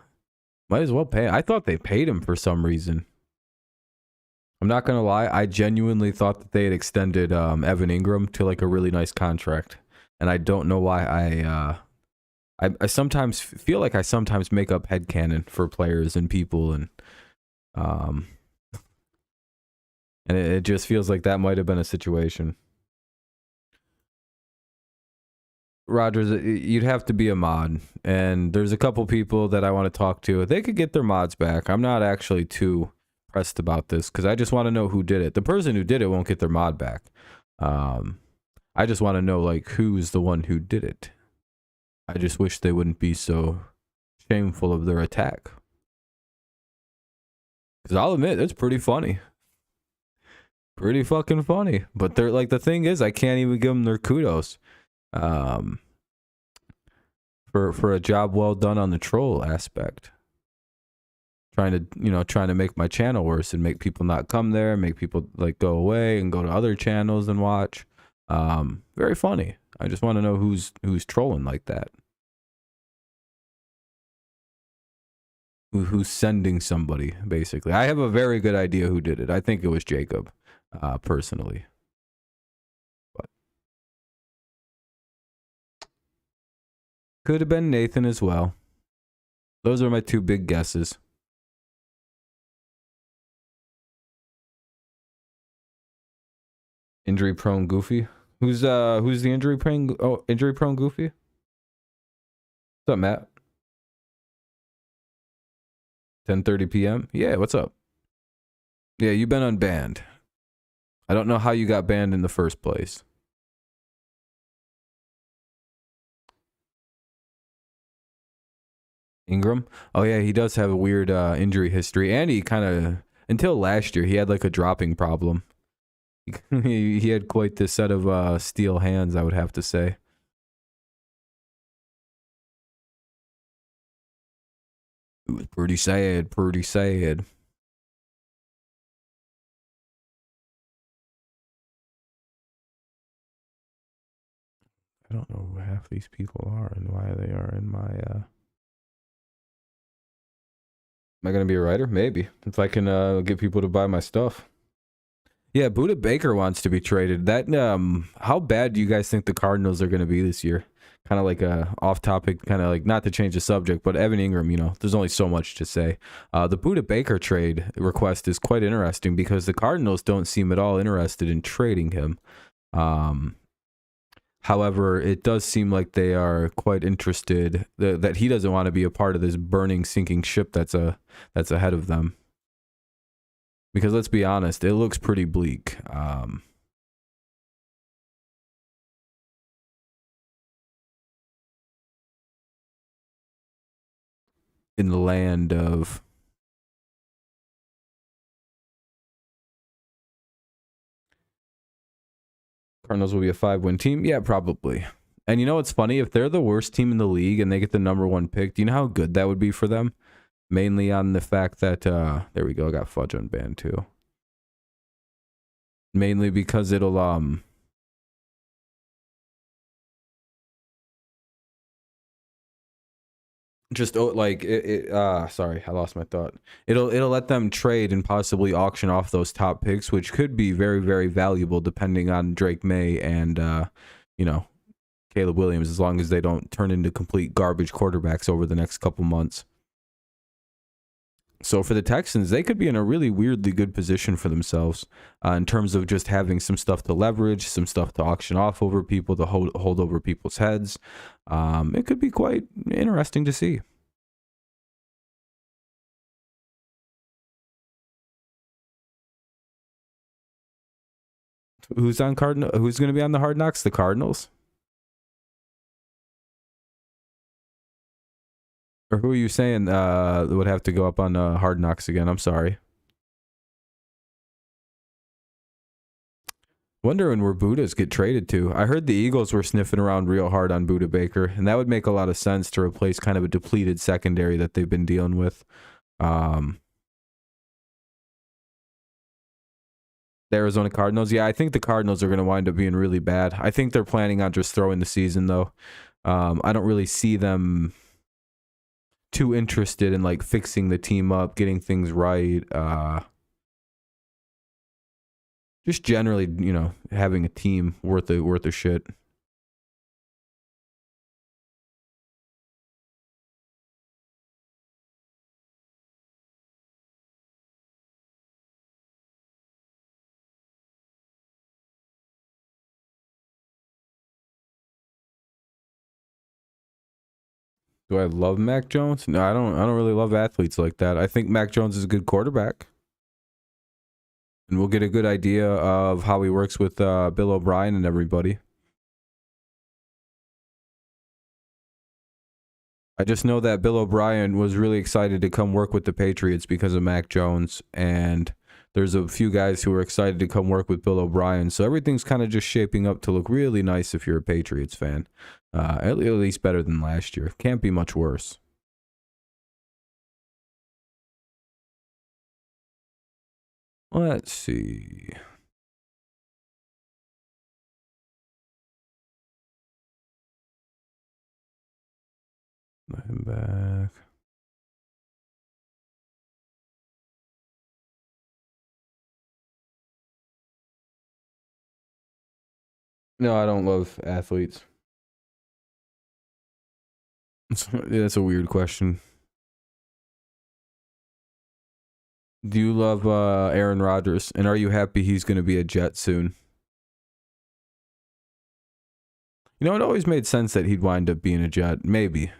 might as well pay. I thought they paid him for some reason. I'm not gonna lie. I genuinely thought that they had extended Evan Ingram to like a really nice contract, and I don't know why. I sometimes feel like I sometimes make up headcanon for players and people, and it just feels like that might have been a situation. Rogers, you'd have to be a mod, and there's a couple people that I want to talk to. They could get their mods back. I'm not actually too pressed about this because I just want to know who did it. The person who did it won't get their mod back. I just want to know like who's the one who did it. I just wish they wouldn't be so shameful of their attack. Because I'll admit, it's pretty funny. Pretty fucking funny. But they're like, the thing is, I can't even give them their kudos. For a job well done on the troll aspect. Trying to make my channel worse and make people not come there, make people like go away and go to other channels and watch. Very funny. I just want to know who's trolling like that. Who's sending somebody, basically. I have a very good idea who did it. I think it was Jacob, personally. But could have been Nathan as well. Those are my two big guesses. Injury prone Goofy. Who's the injury prone Goofy? What's up, Matt? 10:30 p.m. Yeah, what's up? Yeah, you've been unbanned. I don't know how you got banned in the first place. Ingram? Oh yeah, he does have a weird injury history, and he kind of Until last year, he had like a dropping problem. He had quite the set of steel hands, I would have to say. It was pretty sad, pretty sad. I don't know who half these people are and why they are in my Am I gonna be a writer? Maybe. If I can get people to buy my stuff. Yeah, Buda Baker wants to be traded. That how bad do you guys think the Cardinals are gonna be this year? Kind of like a off topic, kind of like, not to change the subject, but Evan Ingram, you know, there's only so much to say. The Buda Baker trade request is quite interesting because the Cardinals don't seem at all interested in trading him. However, it does seem like they are quite interested that he doesn't want to be a part of this burning, sinking ship that's ahead of them. Because let's be honest, it looks pretty bleak. In the land of Cardinals will be a 5-win team. Yeah, probably. And you know what's funny? If they're the worst team in the league and they get the #1 pick, do you know how good that would be for them? Mainly on the fact that, there we go, I got Fudge unbanned too. Mainly because it'll, just like sorry, I lost my thought. It'll let them trade and possibly auction off those top picks, which could be very, very valuable depending on Drake May and you know, Caleb Williams, as long as they don't turn into complete garbage quarterbacks over the next couple months. So for the Texans, they could be in a really weirdly good position for themselves in terms of just having some stuff to leverage, some stuff to auction off over people, to hold over people's heads. It could be quite interesting to see. Who's on Cardinal? Who's going to be on the Hard Knocks? The Cardinals? Or who are you saying would have to go up on Hard Knocks again? I'm sorry. Wondering where Buddhas get traded to. I heard the Eagles were sniffing around real hard on Buda Baker, and that would make a lot of sense to replace kind of a depleted secondary that they've been dealing with. The Arizona Cardinals. Yeah, I think the Cardinals are going to wind up being really bad. I think they're planning on just throwing the season, though. I don't really see them too interested in like fixing the team up, getting things right. Just generally, you know, having a team worth a shit. Do I love Mac Jones? No, I don't really love athletes like that. I think Mac Jones is a good quarterback. And we'll get a good idea of how he works with Bill O'Brien and everybody. I just know that Bill O'Brien was really excited to come work with the Patriots because of Mac Jones, and there's a few guys who are excited to come work with Bill O'Brien. So everything's kind of just shaping up to look really nice if you're a Patriots fan. At least better than last year. Can't be much worse. Let's see. Let him back. No, I don't love athletes. That's a weird question. Do you love Aaron Rodgers? And are you happy he's going to be a Jet soon? You know, it always made sense that he'd wind up being a Jet. Maybe.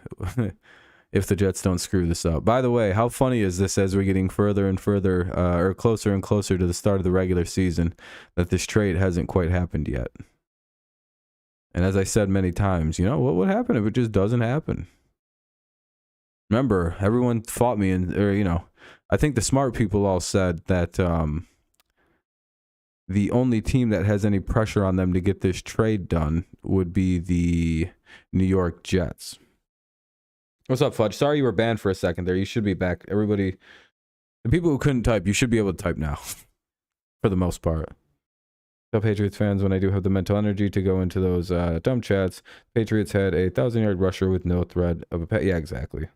If the Jets don't screw this up. By the way, how funny is this as we're getting further and further, or closer and closer to the start of the regular season, that this trade hasn't quite happened yet? And as I said many times, you know, what would happen if it just doesn't happen? Remember, everyone fought me, and, or, you know, I think the smart people all said that the only team that has any pressure on them to get this trade done would be the New York Jets. What's up, Fudge? Sorry you were banned for a second there. You should be back. Everybody, the people who couldn't type, you should be able to type now for the most part. Tell Patriots fans when I do have the mental energy to go into those dumb chats. Patriots had a 1,000-yard rusher with no threat of a pet. Yeah, exactly.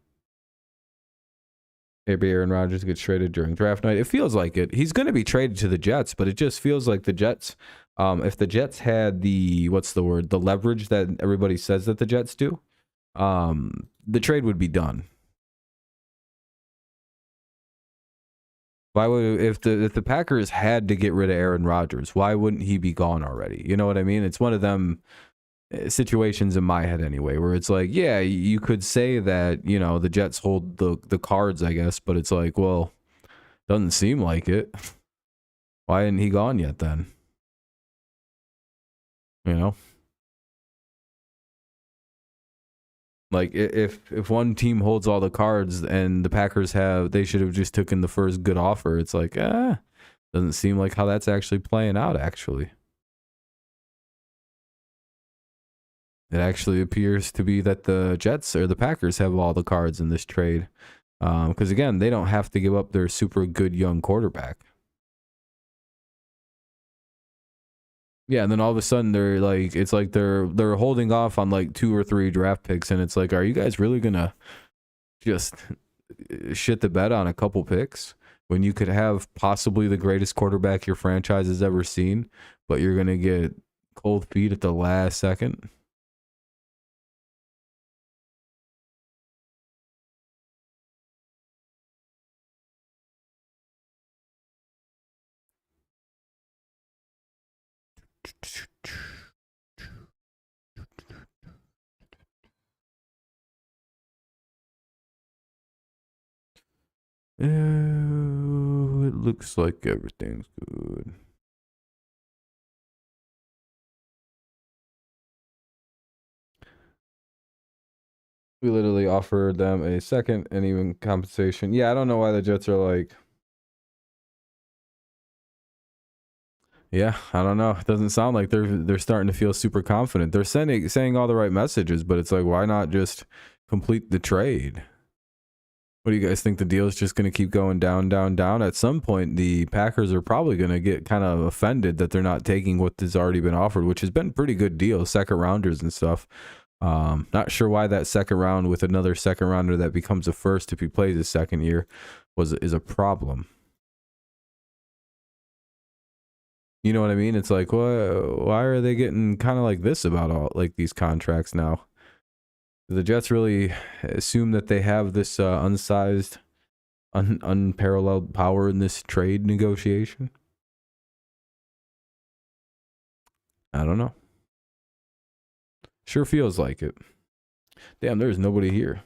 Maybe Aaron Rodgers gets traded during draft night. It feels like it. He's going to be traded to the Jets, but it just feels like the Jets, if the Jets had the, the leverage that everybody says that the Jets do, the trade would be done. Why would, if the Packers had to get rid of Aaron Rodgers, why wouldn't he be gone already? You know what I mean? It's one of them situations in my head anyway, where it's like, yeah, you could say that, you know, the Jets hold the cards, I guess, but it's like, well, doesn't seem like it. Why isn't he gone yet then? You know? Like, if one team holds all the cards and the Packers they should have just taken the first good offer. It's like, doesn't seem like how that's actually playing out, actually. It actually appears to be that the Jets or the Packers have all the cards in this trade. Because, again, they don't have to give up their super good young quarterback. Yeah, and then all of a sudden they're like, it's like they're holding off on like 2 or 3 draft picks, and it's like, are you guys really gonna just shit the bed on a couple picks when you could have possibly the greatest quarterback your franchise has ever seen, but you're gonna get cold feet at the last second? It looks like everything's good. We literally offered them a second and even compensation. Yeah, I don't know why the Jets are like, yeah, I don't know. It doesn't sound like they're starting to feel super confident. They're saying all the right messages, but it's like, why not just complete the trade? What do you guys think? The deal is just going to keep going down, down, down? At some point, the Packers are probably going to get kind of offended that they're not taking what has already been offered, which has been pretty good deals, second rounders and stuff. Not sure why that second round with another second rounder that becomes a first if he plays his second year is a problem. You know what I mean? It's like, why are they getting kind of like this about all like these contracts now? Do the Jets really assume that they have this unsized, unparalleled power in this trade negotiation? I don't know. Sure feels like it. Damn, there's nobody here.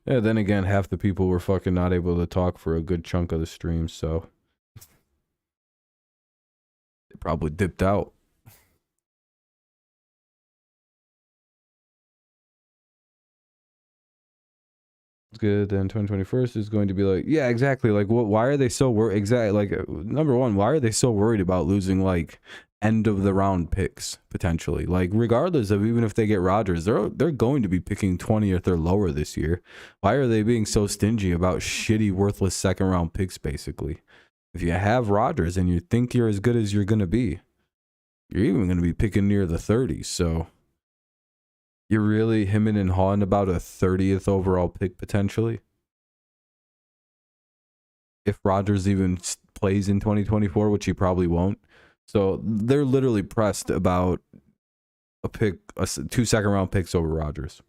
Yeah, then again, half the people were fucking not able to talk for a good chunk of the stream, so they probably dipped out. It's good. Then 2021 is going to be like, yeah, exactly. Like, why are they so worried? Exactly. Like, number one, why are they so worried about losing like end of the round picks potentially? Like, regardless of even if they get Rodgers, they're going to be picking 20th or lower this year. Why are they being so stingy about shitty, worthless second round picks? Basically, if you have Rodgers and you think you're as good as you're going to be, you're even going to be picking near the 30s. So you're really hemming and hawing about a 30th overall pick potentially? If Rodgers even plays in 2024, which he probably won't. So they're literally pressed about a pick, 2 second round picks over Rodgers.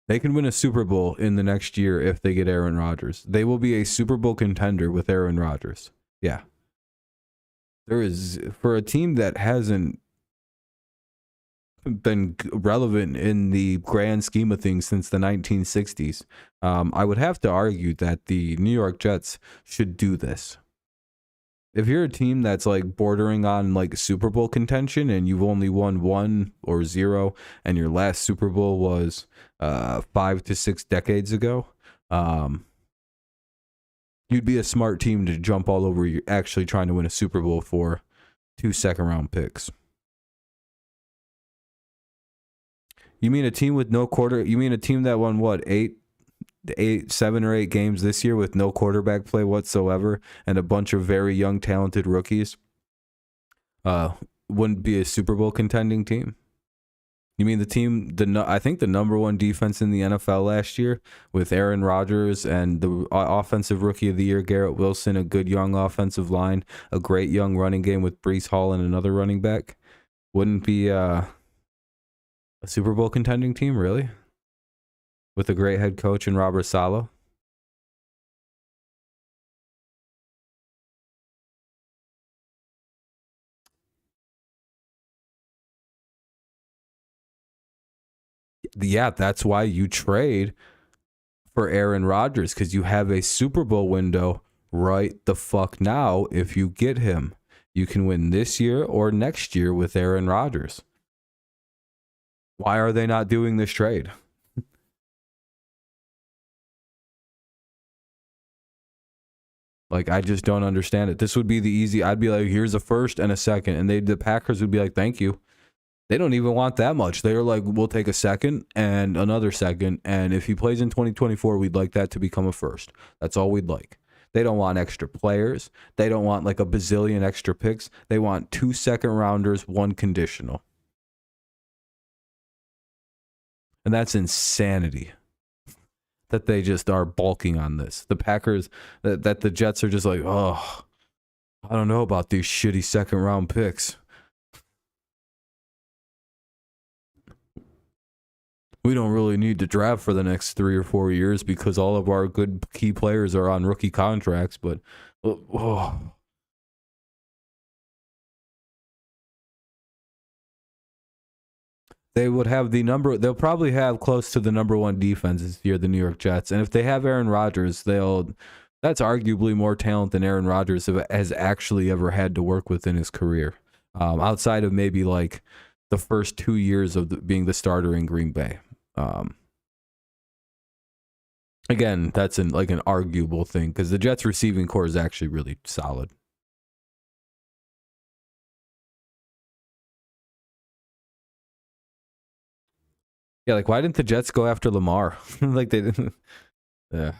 They can win a Super Bowl in the next year if they get Aaron Rodgers. They will be a Super Bowl contender with Aaron Rodgers. Yeah. There is, for a team that hasn't been relevant in the grand scheme of things since the 1960s, I would have to argue that the New York Jets should do this. If you're a team that's like bordering on like Super Bowl contention and you've only won 1 or 0 and your last Super Bowl was 5 to 6 decades ago, you'd be a smart team to jump all over you actually trying to win a Super Bowl for 2 second-round picks. You mean a team with no quarter? You mean a team that won what, 7 or 8 games this year with no quarterback play whatsoever and a bunch of very young, talented rookies? Wouldn't be a Super Bowl contending team? You mean the team? I think the number 1 defense in the NFL last year with Aaron Rodgers and the offensive rookie of the year Garrett Wilson, a good young offensive line, a great young running game with Breece Hall and another running back. Wouldn't be a Super Bowl contending team, really? With a great head coach in Robert Saleh? Yeah, that's why you trade for Aaron Rodgers, because you have a Super Bowl window right the fuck now. If you get him, you can win this year or next year with Aaron Rodgers. Why are they not doing this trade? Like, I just don't understand it. This would be the easy. I'd be like, here's a first and a second, and the Packers would be like, thank you. They don't even want that much. They're like, we'll take a second and another second, and if he plays in 2024, we'd like that to become a first. That's all we'd like. They don't want extra players. They don't want like a bazillion extra picks. They want 2 second-rounders, 1 conditional. And that's insanity that they just are balking on this. The Packers, that the Jets are just like, oh, I don't know about these shitty second-round picks. We don't really need to draft for the next 3 or 4 years because all of our good key players are on rookie contracts, but they would have they'll probably have close to the number 1 defense this year, the New York Jets. And if they have Aaron Rodgers, that's arguably more talent than Aaron Rodgers has actually ever had to work with in his career. Outside of maybe like the first 2 years of being the starter in Green Bay. Again, that's like an arguable thing because the Jets receiving core is actually really solid. Yeah, like why didn't the Jets go after Lamar? Like they didn't. Yeah.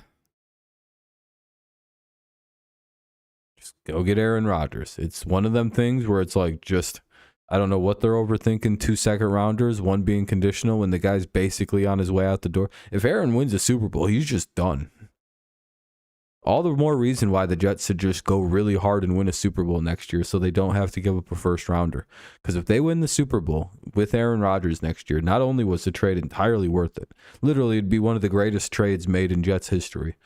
Just go get Aaron Rodgers. It's one of them things where it's like just I don't know what they're overthinking. 2 second-rounders, 1 being conditional when the guy's basically on his way out the door. If Aaron wins a Super Bowl, he's just done. All the more reason why the Jets should just go really hard and win a Super Bowl next year so they don't have to give up a first-rounder. Because if they win the Super Bowl with Aaron Rodgers next year, not only was the trade entirely worth it, literally it'd be one of the greatest trades made in Jets history.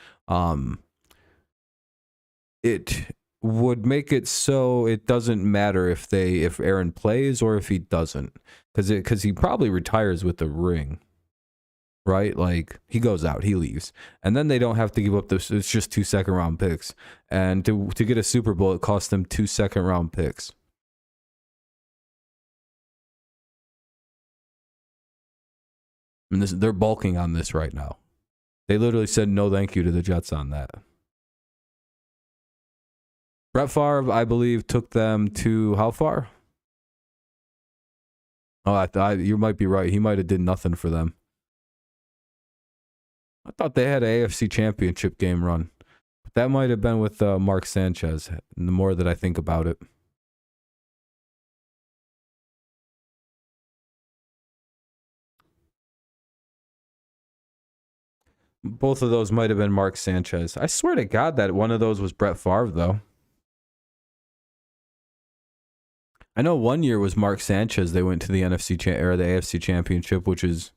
It would make it so it doesn't matter if Aaron plays or if he doesn't, because he probably retires with the ring, right? Like he goes out, he leaves, and then they don't have to give up this. It's just 2 second-round picks, and to get a Super Bowl, it cost them 2 second-round picks. And they're bulking on this right now. They literally said no thank you to the Jets on that. Brett Favre, I believe, took them to how far? Oh, you might be right. He might have did nothing for them. I thought they had an AFC Championship game run. But that might have been with Mark Sanchez, the more that I think about it. Both of those might have been Mark Sanchez. I swear to God that one of those was Brett Favre, though. I know one year was Mark Sanchez. They went to the or the AFC Championship, which is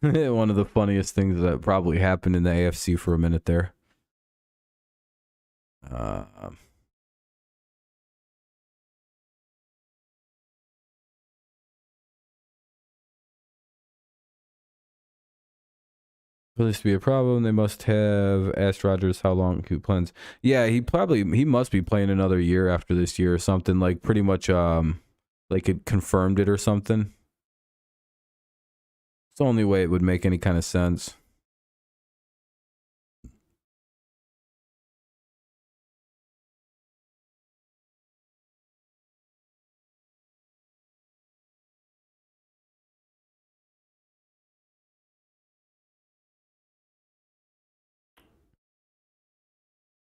one of the funniest things that probably happened in the AFC for a minute there. For this to be a problem, they must have asked Rodgers how long he plans. Yeah, he must be playing another year after this year or something, like pretty much like it confirmed it or something. It's the only way it would make any kind of sense.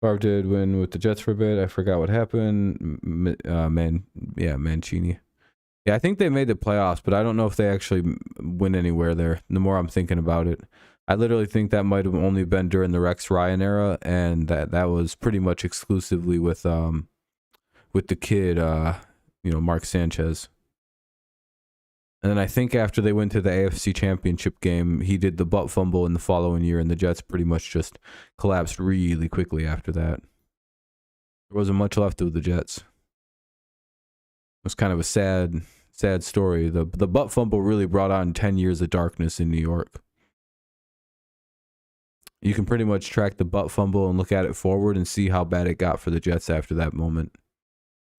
Favre did win with the Jets for a bit. I forgot what happened. Mancini. Yeah, I think they made the playoffs, but I don't know if they actually went anywhere there. The more I'm thinking about it, I literally think that might have only been during the Rex Ryan era, and that was pretty much exclusively with the kid, Mark Sanchez. And then I think after they went to the AFC Championship game, he did the butt fumble in the following year, and the Jets pretty much just collapsed really quickly after that. There wasn't much left of the Jets. It was kind of a sad story. The butt fumble really brought on 10 years of darkness in New York. You can pretty much track the butt fumble and look at it forward and see how bad it got for the Jets after that moment.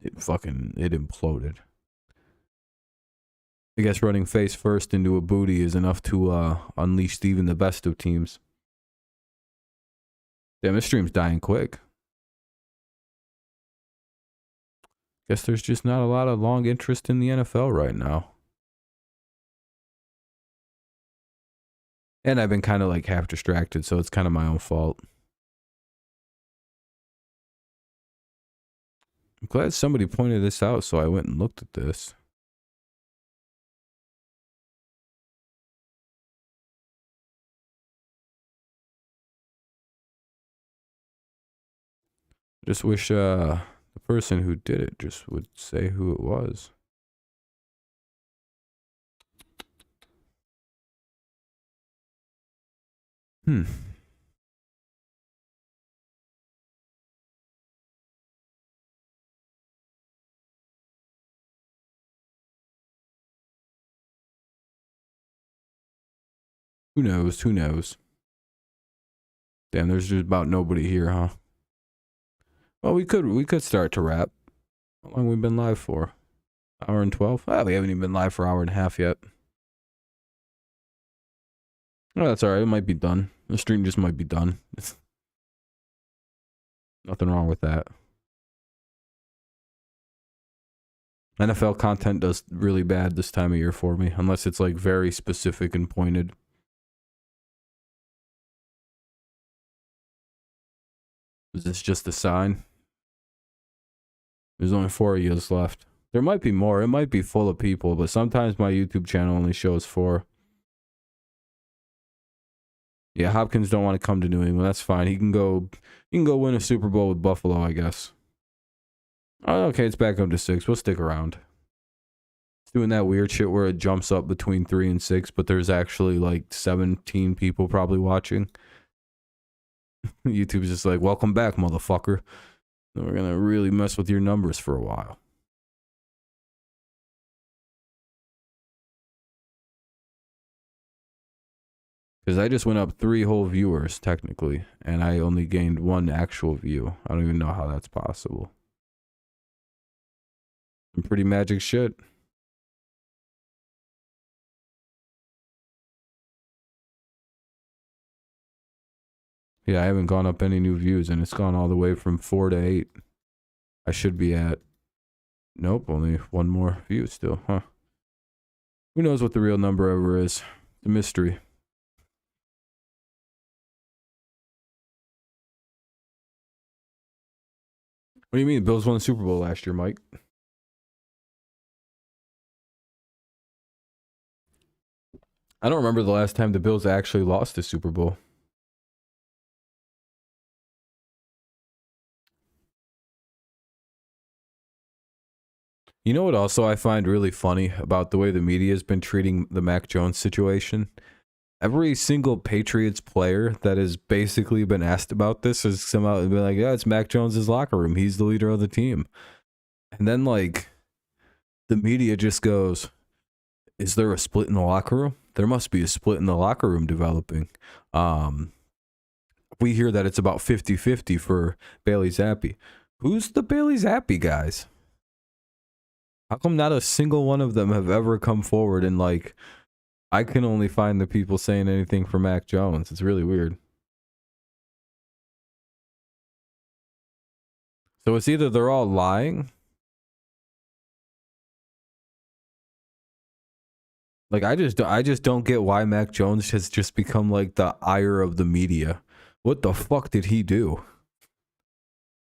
It imploded. I guess running face first into a booty is enough to unleash even the best of teams. Damn, this stream's dying quick. Guess there's just not a lot of long interest in the NFL right now. And I've been kind of like half distracted, so it's kind of my own fault. I'm glad somebody pointed this out, so I went and looked at this. Just wish the person who did it just would say who it was. Who knows? Who knows? Damn, there's just about nobody here, huh? Well, we could start to wrap. How long have we been live for? Hour and 12? Oh, we haven't even been live for an hour and a half yet. Oh, that's alright. It might be done. The stream just might be done. Nothing wrong with that. NFL content does really bad this time of year for me, unless it's like very specific and pointed. Is this just a sign? There's only 4 of yous left. There might be more. It might be full of people, but sometimes my YouTube channel only shows 4. Yeah, Hopkins don't want to come to New England. That's fine. He can go win a Super Bowl with Buffalo, I guess. Oh, okay, it's back up to 6. We'll stick around. It's doing that weird shit where it jumps up between 3 and 6, but there's actually like 17 people probably watching. YouTube's just like, welcome back, motherfucker. We're gonna really mess with your numbers for a while. Because I just went up 3 whole viewers, technically, and I only gained 1 actual view. I don't even know how that's possible. Some pretty magic shit. Yeah, I haven't gone up any new views, and it's gone all the way from 4 to 8. I should be at... Nope, only 1 more view still, huh? Who knows what the real number ever is? It's a mystery. What do you mean? The Bills won the Super Bowl last year, Mike. I don't remember the last time the Bills actually lost the Super Bowl. You know what also I find really funny about the way the media has been treating the Mac Jones situation? Every single Patriots player that has basically been asked about this has come out and been like, yeah, it's Mac Jones's locker room. He's the leader of the team. And then, like, the media just goes, is there a split in the locker room? there must be a split in the locker room developing. We hear that it's about 50-50 for Bailey Zappi. Who's the Bailey Zappi guys? How come not a single one of them have ever come forward and, like, I can only find the people saying anything for Mac Jones. It's really weird. So it's either they're all lying. Like, I just don't get why Mac Jones has just become like the ire of the media. What the fuck did he do?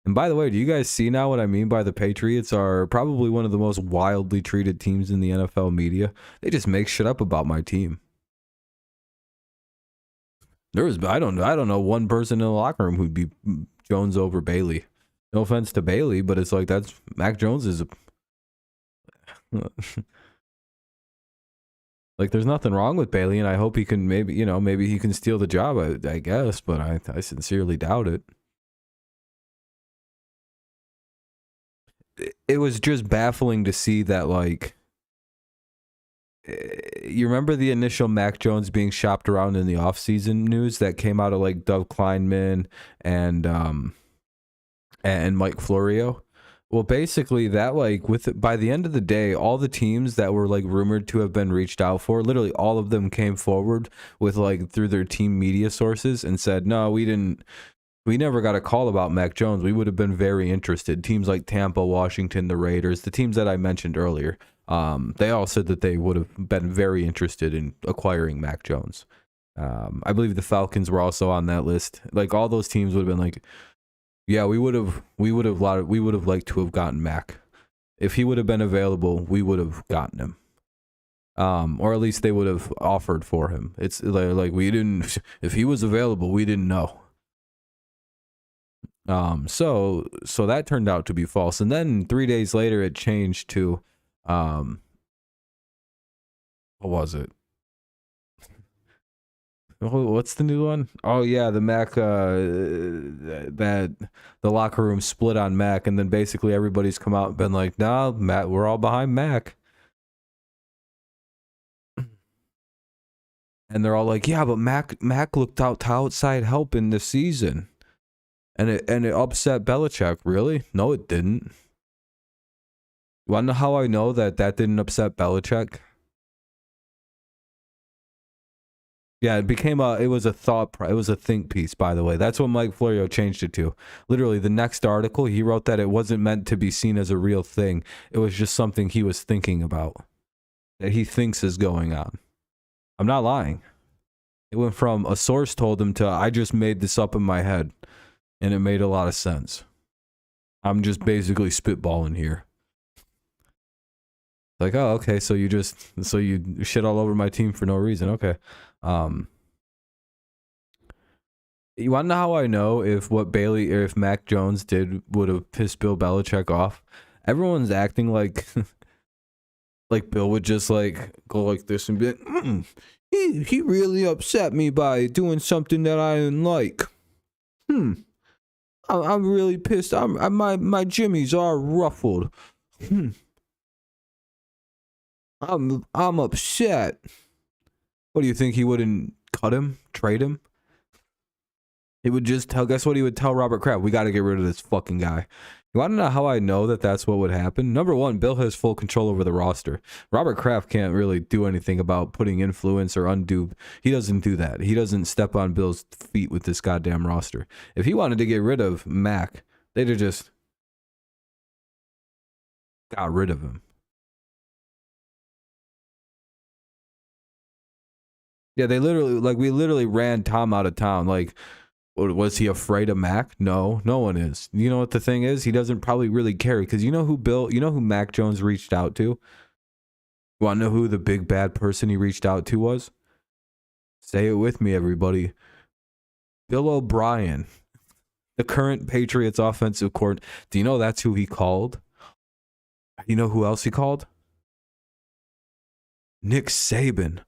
And by the way, do you guys see now what I mean by the Patriots are probably one of the most wildly treated teams in the NFL media? They just make shit up about my team. I don't know one person in the locker room who'd be Jones over Bailey. No offense to Bailey, but it's like that's Mac Jones is a like there's nothing wrong with Bailey, and I hope he can maybe he can steal the job, I guess, but I sincerely doubt it. It was just baffling to see that, like, you remember the initial Mac Jones being shopped around in the offseason news that came out of like Dov Kleinman and Mike Florio? Well, basically that, like, by the end of the day, all the teams that were like rumored to have been reached out for, literally all of them came forward with, like, through their team media sources and said, no, we never got a call about Mac Jones. We would have been very interested. Teams like Tampa, Washington, the Raiders, the teams that I mentioned earlier, they all said that they would have been very interested in acquiring Mac Jones. I believe the Falcons were also on that list. Like, all those teams would have been like, yeah, we would have liked to have gotten Mac. If he would have been available, we would have gotten him. Or at least they would have offered for him. It's like we didn't. If he was available, we didn't know. So that turned out to be false. And then 3 days later, it changed to, what was it? What's the new one? Oh yeah, the Mac, that the locker room split on Mac, and then basically everybody's come out and been like, nah, Matt, we're all behind Mac. And they're all like, yeah, but Mac looked out to outside help in the season. And it upset Belichick. Really? No, it didn't. You want to know how I know that didn't upset Belichick? Yeah, it was a think piece, by the way. That's what Mike Florio changed it to. Literally, the next article, he wrote that it wasn't meant to be seen as a real thing. It was just something he was thinking about, that he thinks is going on. I'm not lying. It went from a source told him to I just made this up in my head, and it made a lot of sense. I'm just basically spitballing here. Like, oh, okay, so you shit all over my team for no reason. Okay. You want to know how I know if Mac Jones did would have pissed Bill Belichick off? Everyone's acting like like Bill would just like go like this and be like, he really upset me by doing something that I didn't like. I'm really pissed. My jimmies are ruffled. I'm upset. What do you think, he wouldn't cut him, trade him? He would just guess what he would tell Robert Kraft? We got to get rid of this fucking guy. You want to know how I know that that's what would happen? Number one, Bill has full control over the roster. Robert Kraft can't really do anything about putting influence or undo. He doesn't do that. He doesn't step on Bill's feet with this goddamn roster. If he wanted to get rid of Mac, they'd have just got rid of him. Yeah, we literally ran Tom out of town. Like, was he afraid of Mac? No, no one is. You know what the thing is? He doesn't probably really care, because you know who Mac Jones reached out to? You want to know who the big bad person he reached out to was? Say it with me, everybody. Bill O'Brien, the current Patriots offensive coordinator. Do you know that's who he called? You know who else he called? Nick Saban.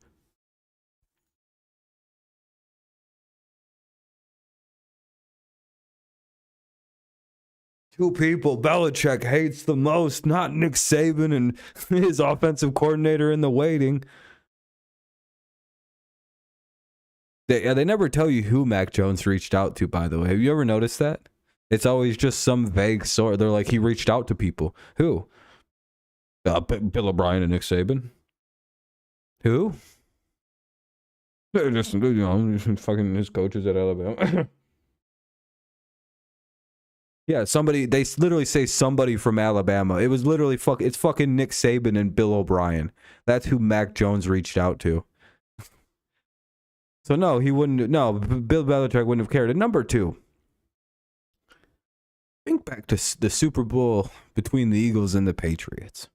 Two people Belichick hates the most, not Nick Saban and his offensive coordinator in the waiting. They never tell you who Mac Jones reached out to, by the way. Have you ever noticed that? It's always just some vague sort. They're like, he reached out to people. Who? Bill O'Brien and Nick Saban. Who? Just, fucking his coaches at Alabama. Yeah, somebody, they literally say somebody from Alabama. It was literally it's fucking Nick Saban and Bill O'Brien. That's who Mac Jones reached out to. So no, he wouldn't. No, Bill Belichick wouldn't have cared. And number two, think back to the Super Bowl between the Eagles and the Patriots.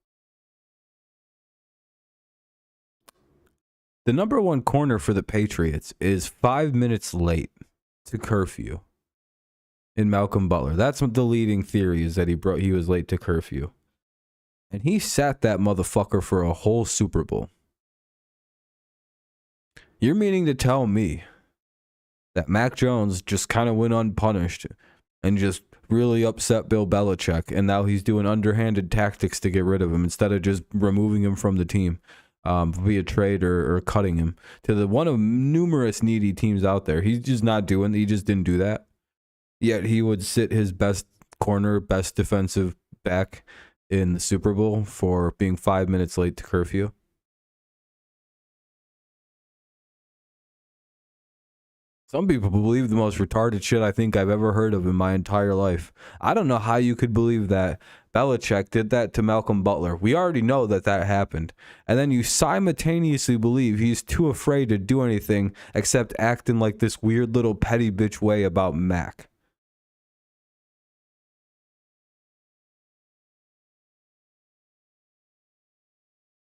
The number one corner for the Patriots is 5 minutes late to curfew in Malcolm Butler. That's what the leading theory is, that he was late to curfew. And he sat that motherfucker for a whole Super Bowl. You're meaning to tell me that Mac Jones just kind of went unpunished and just really upset Bill Belichick, and now he's doing underhanded tactics to get rid of him instead of just removing him from the team via trade or cutting him to the one of numerous needy teams out there? He's just not doing. He just didn't do that. Yet he would sit his best corner, best defensive back in the Super Bowl for being 5 minutes late to curfew. Some people believe the most retarded shit I think I've ever heard of in my entire life. I don't know how you could believe that Belichick did that to Malcolm Butler. We already know that happened. And then you simultaneously believe he's too afraid to do anything except acting like this weird little petty bitch way about Mac.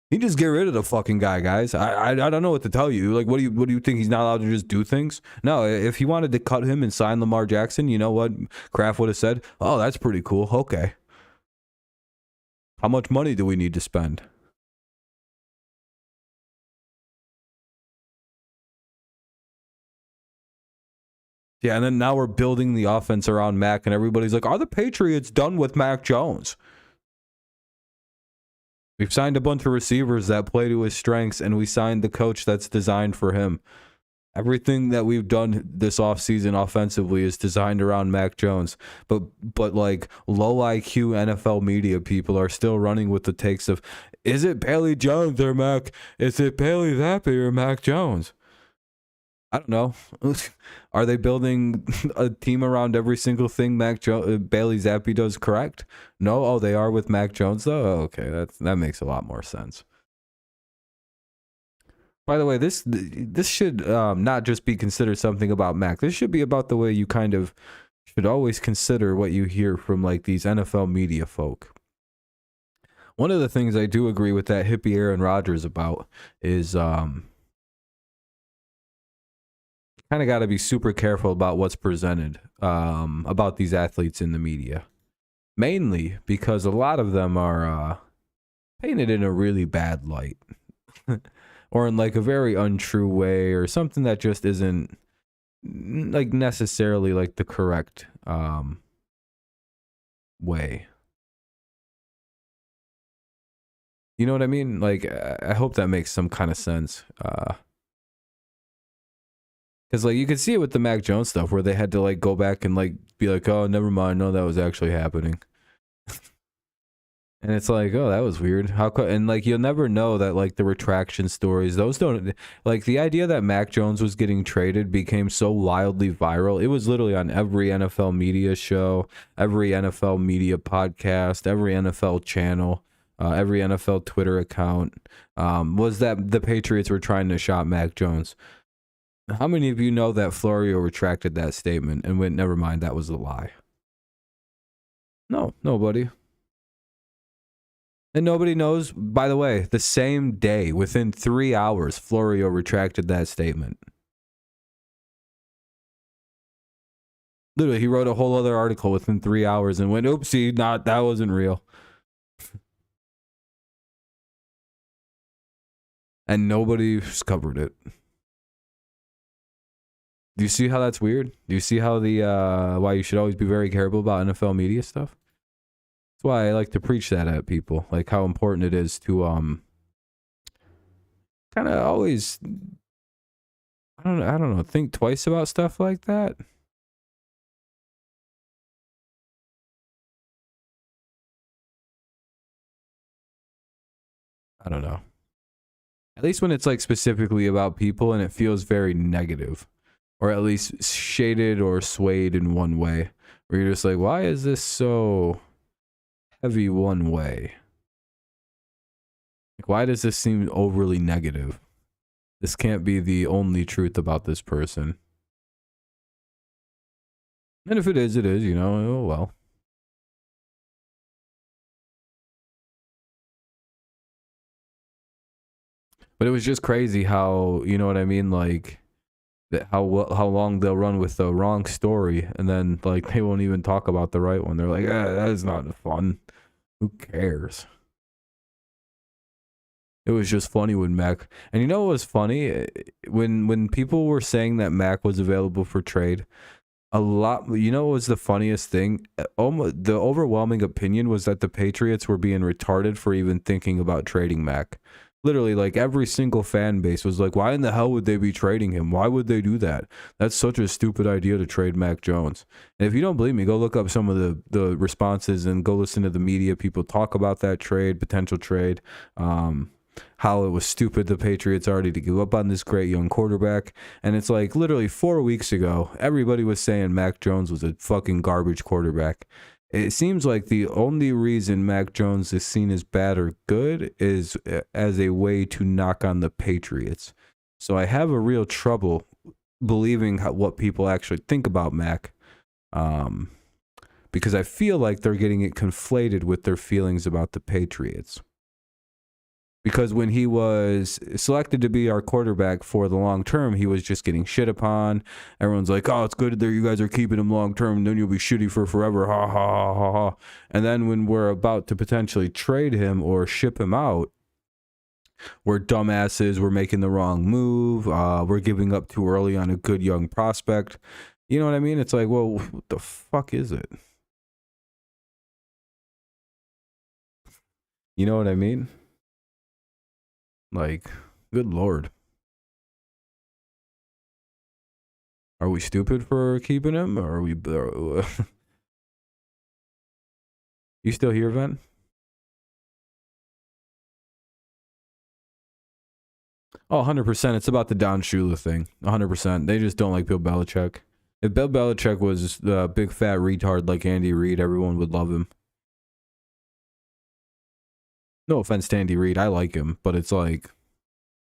He just get rid of the fucking guy, guys. I don't know what to tell you. Like, what do you think, he's not allowed to just do things? No, if he wanted to cut him and sign Lamar Jackson, you know what Kraft would have said? Oh, that's pretty cool. Okay. How much money do we need to spend? Yeah, and then now we're building the offense around Mac, and everybody's like, are the Patriots done with Mac Jones? We've signed a bunch of receivers that play to his strengths, and we signed the coach that's designed for him. Everything that we've done this offseason offensively is designed around Mac Jones. But like low IQ NFL media people are still running with the takes of, is it Bailey Jones or Mac? Is it Bailey Zappi or Mac Jones? I don't know. Are they building a team around every single thing Bailey Zappi does correct? No? Oh, they are with Mac Jones, though? Oh, okay, that makes a lot more sense. By the way, this should not just be considered something about Mac. This should be about the way you kind of should always consider what you hear from like these NFL media folk. One of the things I do agree with that hippie Aaron Rodgers about is kind of got to be super careful about what's presented about these athletes in the media. Mainly because a lot of them are painted in a really bad light. Or in like a very untrue way, or something that just isn't like necessarily like the correct way. You know what I mean? Like, I hope that makes some kind of sense. Because like you could see it with the Mac Jones stuff, where they had to like go back and like be like, oh, never mind, no, that was actually happening. And it's like, oh, that was weird. And like you'll never know that like the retraction stories, those don't, like the idea that Mac Jones was getting traded became so wildly viral. It was literally on every NFL media show, every NFL media podcast, every NFL channel, every NFL Twitter account, was that the Patriots were trying to shop Mac Jones. How many of you know that Florio retracted that statement and went, never mind, that was a lie? No, nobody. And nobody knows, by the way, the same day, within 3 hours, Florio retracted that statement. Literally, he wrote a whole other article within 3 hours and went, oopsie, that wasn't real. And nobody's covered it. Do you see how that's weird? Do you see how why you should always be very careful about NFL media stuff? That's why I like to preach that at people, like how important it is to kind of always, I I don't know, think twice about stuff like that. I don't know. At least when it's like specifically about people and it feels very negative, or at least shaded or swayed in one way, where you're just like, why is this so heavy one way? Like, why does this seem overly negative? This can't be the only truth about this person. And if it is, you know, oh well. But it was just crazy how, you know what I mean, like that how long they'll run with the wrong story, and then like they won't even talk about the right one. They're like, that is not fun. Who cares? It was just funny when Mac, and you know what was funny, when people were saying that Mac was available for trade, a lot, you know what was the funniest thing? Almost the overwhelming opinion was that the Patriots were being retarded for even thinking about trading Mac. Literally, like every single fan base was like, why in the hell would they be trading him? Why would they do that? That's such a stupid idea to trade Mac Jones. And if you don't believe me, go look up some of the responses and go listen to the media people talk about that trade, potential trade. How it was stupid the Patriots already to give up on this great young quarterback. And it's like literally 4 weeks ago, everybody was saying Mac Jones was a fucking garbage quarterback. It seems like the only reason Mac Jones is seen as bad or good is as a way to knock on the Patriots. So I have a real trouble believing what people actually think about Mac, because I feel like they're getting it conflated with their feelings about the Patriots. Because when he was selected to be our quarterback for the long term, he was just getting shit upon. Everyone's like, oh, it's good that you guys are keeping him long term, then you'll be shitty for forever. Ha, ha, ha, ha, ha. And then when we're about to potentially trade him or ship him out, we're dumbasses, we're making the wrong move, we're giving up too early on a good young prospect. You know what I mean? It's like, well, what the fuck is it? You know what I mean? Like, good lord. Are we stupid for keeping him? Or are we... You still here, Vent? Oh, 100%. It's about the Don Shula thing. 100%. They just don't like Bill Belichick. If Bill Belichick was a big fat retard like Andy Reid, everyone would love him. No offense to Andy Reid. I like him, but it's like...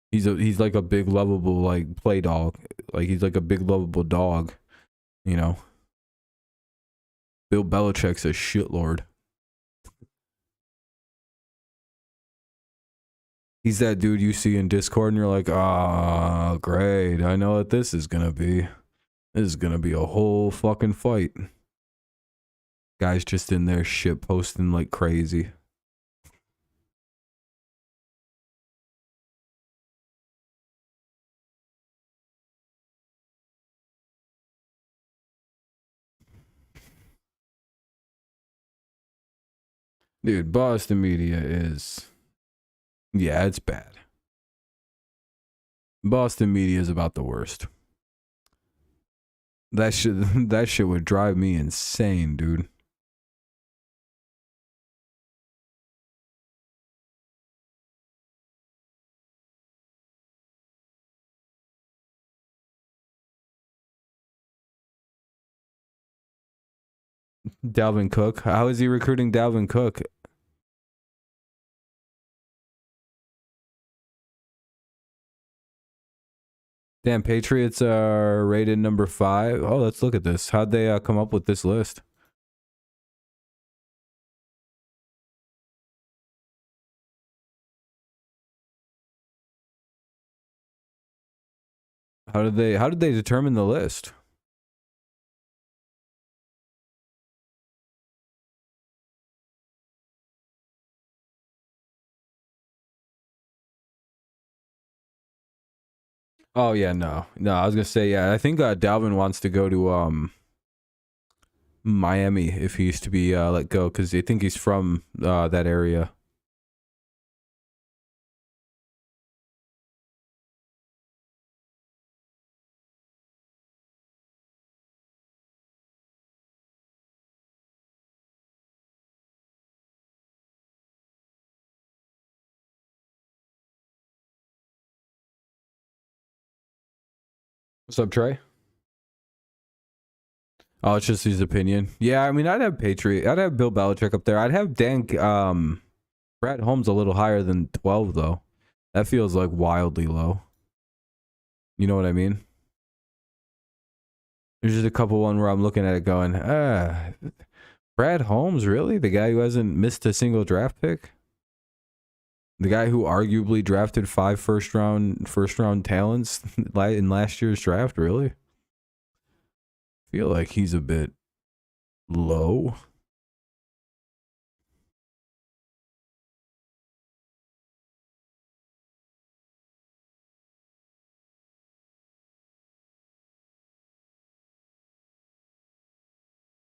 He's like a big lovable like play dog. Like he's like a big lovable dog, you know. Bill Belichick's a shitlord. He's that dude you see in Discord and you're like, ah, great. I know what this is gonna be. This is gonna be a whole fucking fight. Guys just in there shit posting like crazy. Dude, Boston media is... Yeah, it's bad. Boston media is about the worst. That shit would drive me insane, dude. Dalvin Cook. How is he recruiting Dalvin Cook? Damn, Patriots are rated number 5. Oh, let's look at this. How'd they come up with this list? How did they determine the list? Oh yeah, no. I was gonna say, yeah, I think Dalvin wants to go to Miami if he used to be let go, because I think he's from that area. What's up, Trey? Oh, it's just his opinion. Yeah, I mean, I'd have Bill Belichick up there. I'd have Brad Holmes a little higher than 12 though. That feels like wildly low. You know what I mean? There's just a couple one where I'm looking at it going, Brad Holmes, really? The guy who hasn't missed a single draft pick? The guy who arguably drafted 5 first round talents in last year's draft, really? Feel like he's a bit low.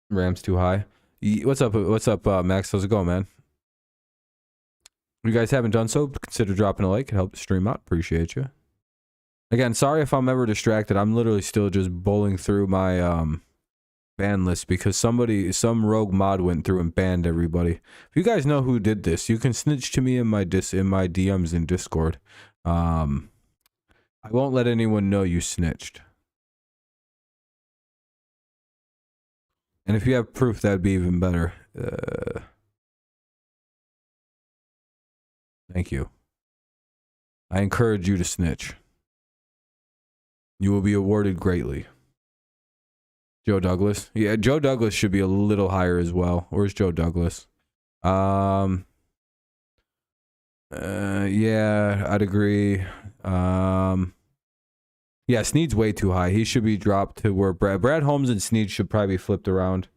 Rams too high. What's up, Max? How's it going, man? If you guys haven't done so, consider dropping a like. It helps the stream out. Appreciate you. Again, sorry if I'm ever distracted. I'm literally still just bowling through my ban list because some rogue mod went through and banned everybody. If you guys know who did this, you can snitch to me in my DMs in Discord. I won't let anyone know you snitched. And if you have proof, that'd be even better. Thank you. I encourage you to snitch. You will be awarded greatly. Joe Douglas. Yeah, Joe Douglas should be a little higher as well. Where's Joe Douglas? Yeah, I'd agree. Yeah, Snead's way too high. He should be dropped to where Brad Holmes and Snead should probably be flipped around.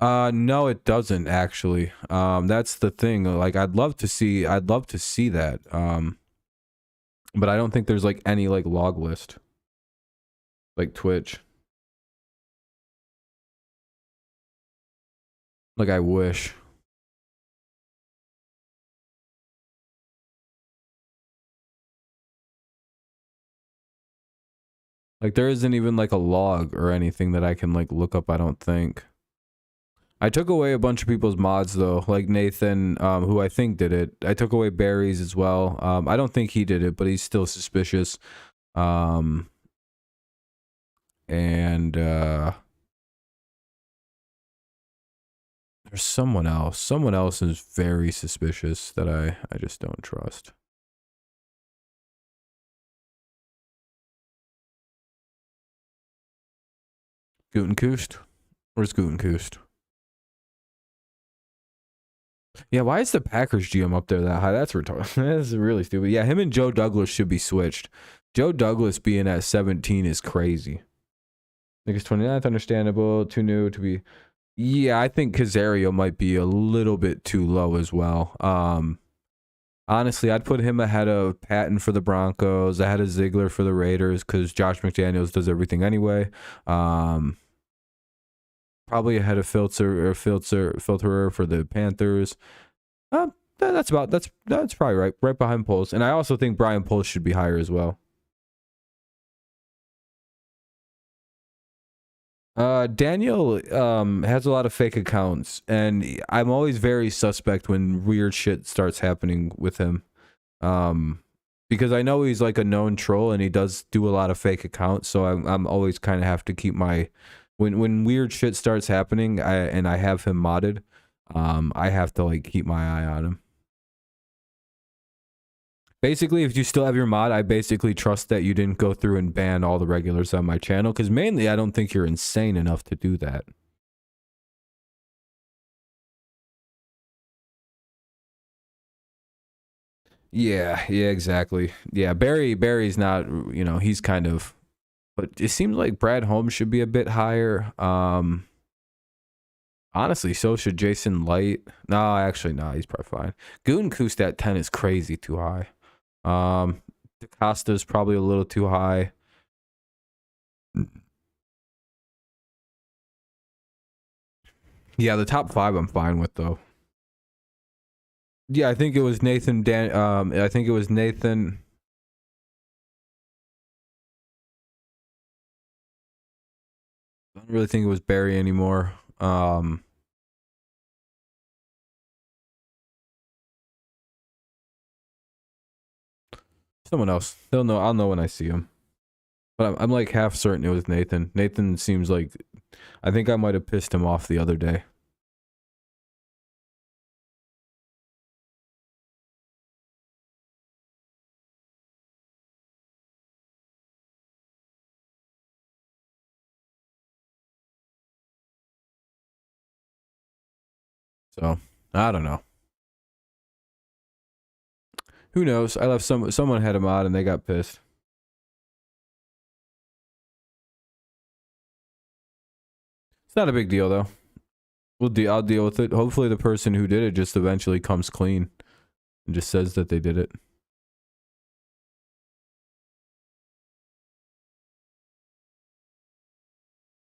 No, it doesn't actually. That's the thing. Like, I'd love to see that. But I don't think there's like any like log list, like Twitch. Like, I wish. Like, there isn't even like a log or anything that I can like look up, I don't think. I took away a bunch of people's mods though, like Nathan, who I think did it. I took away Barry's as well. I don't think he did it, but he's still suspicious. And there's someone else. Someone else is very suspicious that I just don't trust. Gutenkoost? Where's Gutenkoost? Yeah, why is the Packers GM up there that high? That's retarded. That's really stupid. Yeah, him and Joe Douglas should be switched. Joe Douglas being at 17 is crazy. I think it's 29th, understandable. Too new to be. Yeah, I think Casario might be a little bit too low as well. Honestly, I'd put him ahead of Patton for the Broncos, ahead of Ziegler for the Raiders, because Josh McDaniels does everything anyway. Probably ahead of Filterer for the Panthers. That's probably right behind Poles. And I also think Brian Poles should be higher as well. Daniel has a lot of fake accounts, and I'm always very suspect when weird shit starts happening with him. Because I know he's like a known troll and he does do a lot of fake accounts, so I'm always kind of have to keep my when weird shit starts happening, I have him modded, I have to like keep my eye on him. Basically, if you still have your mod, I basically trust that you didn't go through and ban all the regulars on my channel, because mainly I don't think you're insane enough to do that. Yeah, exactly. Yeah, Barry's not, he's kind of, but it seems like Brad Holmes should be a bit higher. Honestly, so should Jason Light. No, actually, no, he's probably fine. Gutenkoost at 10 is crazy too high. DaCosta's probably a little too high. Yeah, the top 5 I'm fine with though. Yeah, I think it was Nathan I think it was Nathan. I don't really think it was Barry anymore. Someone else. They'll know. I'll know when I see him. But I'm like half certain it was Nathan. Nathan seems like, I think I might have pissed him off the other day. So I don't know. Who knows? I left someone had him on and they got pissed. It's not a big deal though. I'll deal with it. Hopefully the person who did it just eventually comes clean and just says that they did it.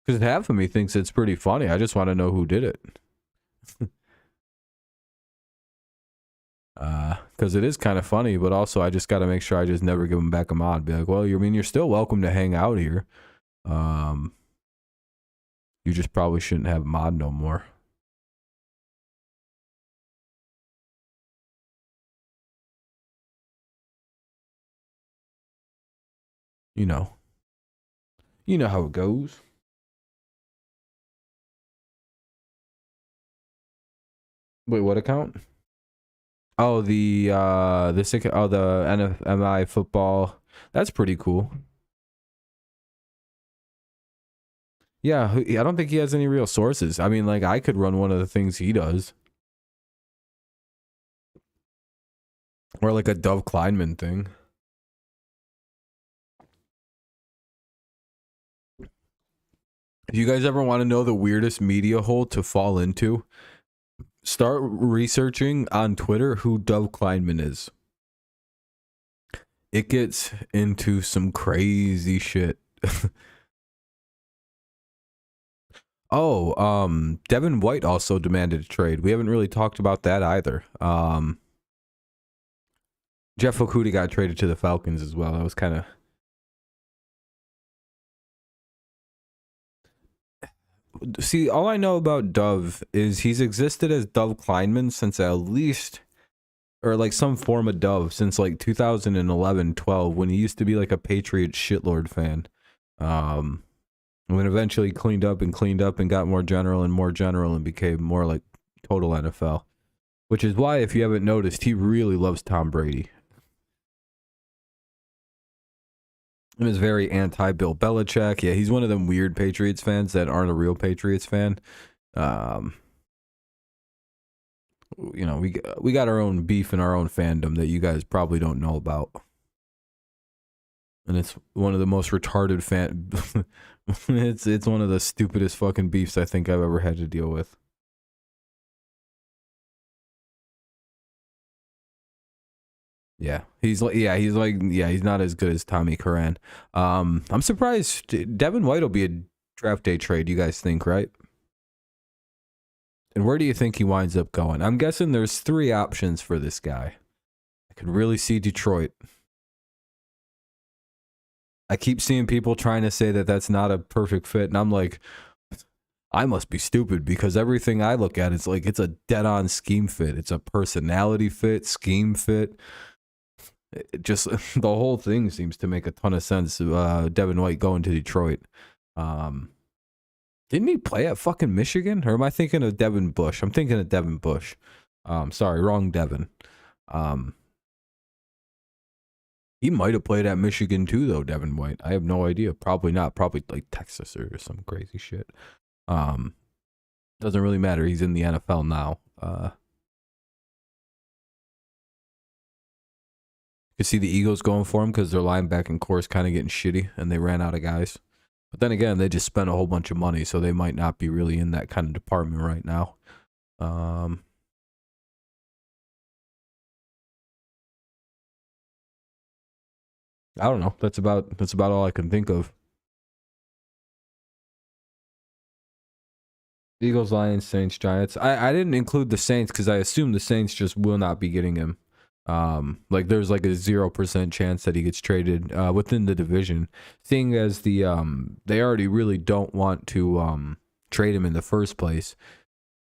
Because half of me thinks it's pretty funny. I just want to know who did it. Because it is kind of funny, but also I just got to make sure I just never give them back a mod. Be like, well, you're still welcome to hang out here. You just probably shouldn't have a mod no more. You know how it goes. Wait, what account? Oh, the NFMI football. That's pretty cool. Yeah, I don't think he has any real sources. I mean, like, I could run one of the things he does. Or like a Dove Kleinman thing. If you guys ever want to know the weirdest media hole to fall into, start researching on Twitter who Dove Kleinman is. It gets into some crazy shit. Oh, Devin White also demanded a trade. We haven't really talked about that either. Jeff Okuda got traded to the Falcons as well. That was kind of... See, all I know about Dove is he's existed as Dove Kleinman since at least, or like some form of Dove, since like 2011-12, when he used to be like a Patriots shitlord fan. When eventually cleaned up and got more general and became more like total NFL. Which is why, if you haven't noticed, he really loves Tom Brady. And is very anti-Bill Belichick. Yeah, he's one of them weird Patriots fans that aren't a real Patriots fan. You know, we got our own beef in our own fandom that you guys probably don't know about. And it's one of the most retarded it's one of the stupidest fucking beefs I think I've ever had to deal with. Yeah, he's not as good as Tommy Curran. I'm surprised Devin White will be a draft day trade. You guys think, right? And where do you think he winds up going? I'm guessing there's 3 options for this guy. I could really see Detroit. I keep seeing people trying to say that that's not a perfect fit, and I'm like, I must be stupid, because everything I look at is like, it's a dead-on scheme fit. It's a personality fit, scheme fit. It just the whole thing seems to make a ton of sense. Devin White going to Detroit. Didn't he play at fucking Michigan? Or am I thinking of Devin Bush? I'm thinking of Devin Bush. Sorry, wrong Devin. He might have played at Michigan too, though, Devin White. I have no idea. Probably not. Probably like Texas or some crazy shit. Doesn't really matter. He's in the NFL now. You see the Eagles going for him because their linebacking core is kind of getting shitty and they ran out of guys. But then again, they just spent a whole bunch of money, so they might not be really in that kind of department right now. I don't know. That's about all I can think of. Eagles, Lions, Saints, Giants. I didn't include the Saints because I assume the Saints just will not be getting him. Like there's like a 0% chance that he gets traded within the division, seeing as the they already really don't want to trade him in the first place.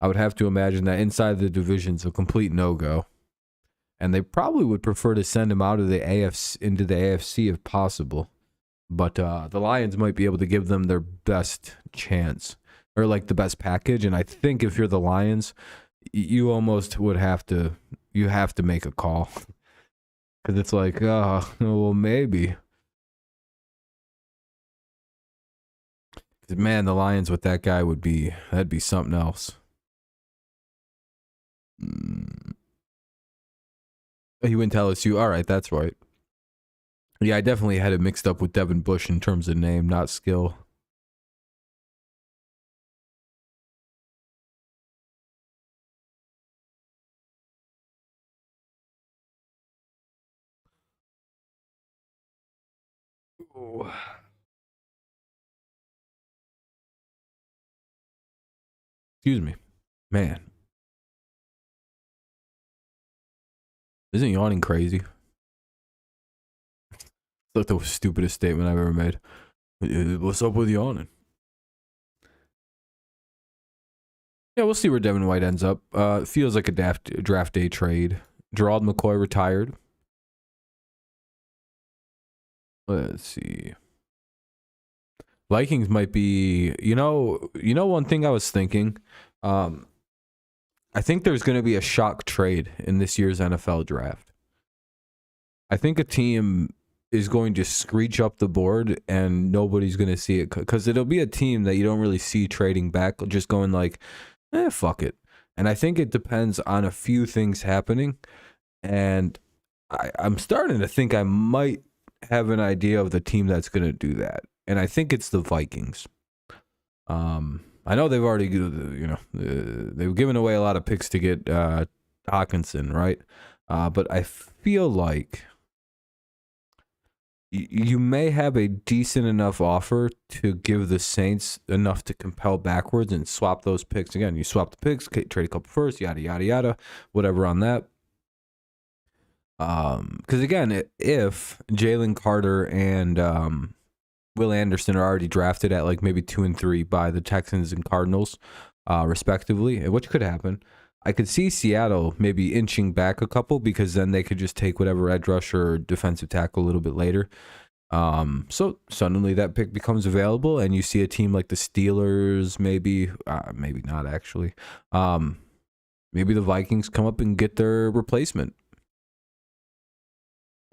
I would have to imagine that inside the division's a complete no-go. and they probably would prefer to send him out of the AFC into the AFC if possible. But the Lions might be able to give them their best chance, or like the best package. And I think if you're the Lions, you almost would have to make a call, because it's like, well, maybe. Man, the Lions with that guy that'd be something else. He went to LSU. All right, that's right. Yeah, I definitely had it mixed up with Devin Bush in terms of name, not skill. Oh. Excuse me. Man. Isn't yawning crazy? It's like the stupidest statement I've ever made. What's up with yawning? Yeah, we'll see where Devin White ends up. It feels like a draft day trade. Gerald McCoy retired. Let's see. Vikings might be, one thing I was thinking. I think there's going to be a shock trade in this year's NFL draft. I think a team is going to screech up the board and nobody's going to see it, because it'll be a team that you don't really see trading back, just going like, fuck it. And I think it depends on a few things happening. And I'm starting to think I might have an idea of the team that's going to do that. And I think it's the Vikings. I know they've already, they've given away a lot of picks to get Hawkinson, right? But I feel like you may have a decent enough offer to give the Saints enough to compel backwards and swap those picks. Again, you swap the picks, trade a couple first, yada, yada, yada, whatever on that. Because again, if Jalen Carter and Will Anderson are already drafted at like maybe 2 and 3 by the Texans and Cardinals, respectively, which could happen. I could see Seattle maybe inching back a couple, because then they could just take whatever edge rusher or defensive tackle a little bit later. So suddenly that pick becomes available, and you see a team like the Steelers, maybe not actually. Maybe the Vikings come up and get their replacement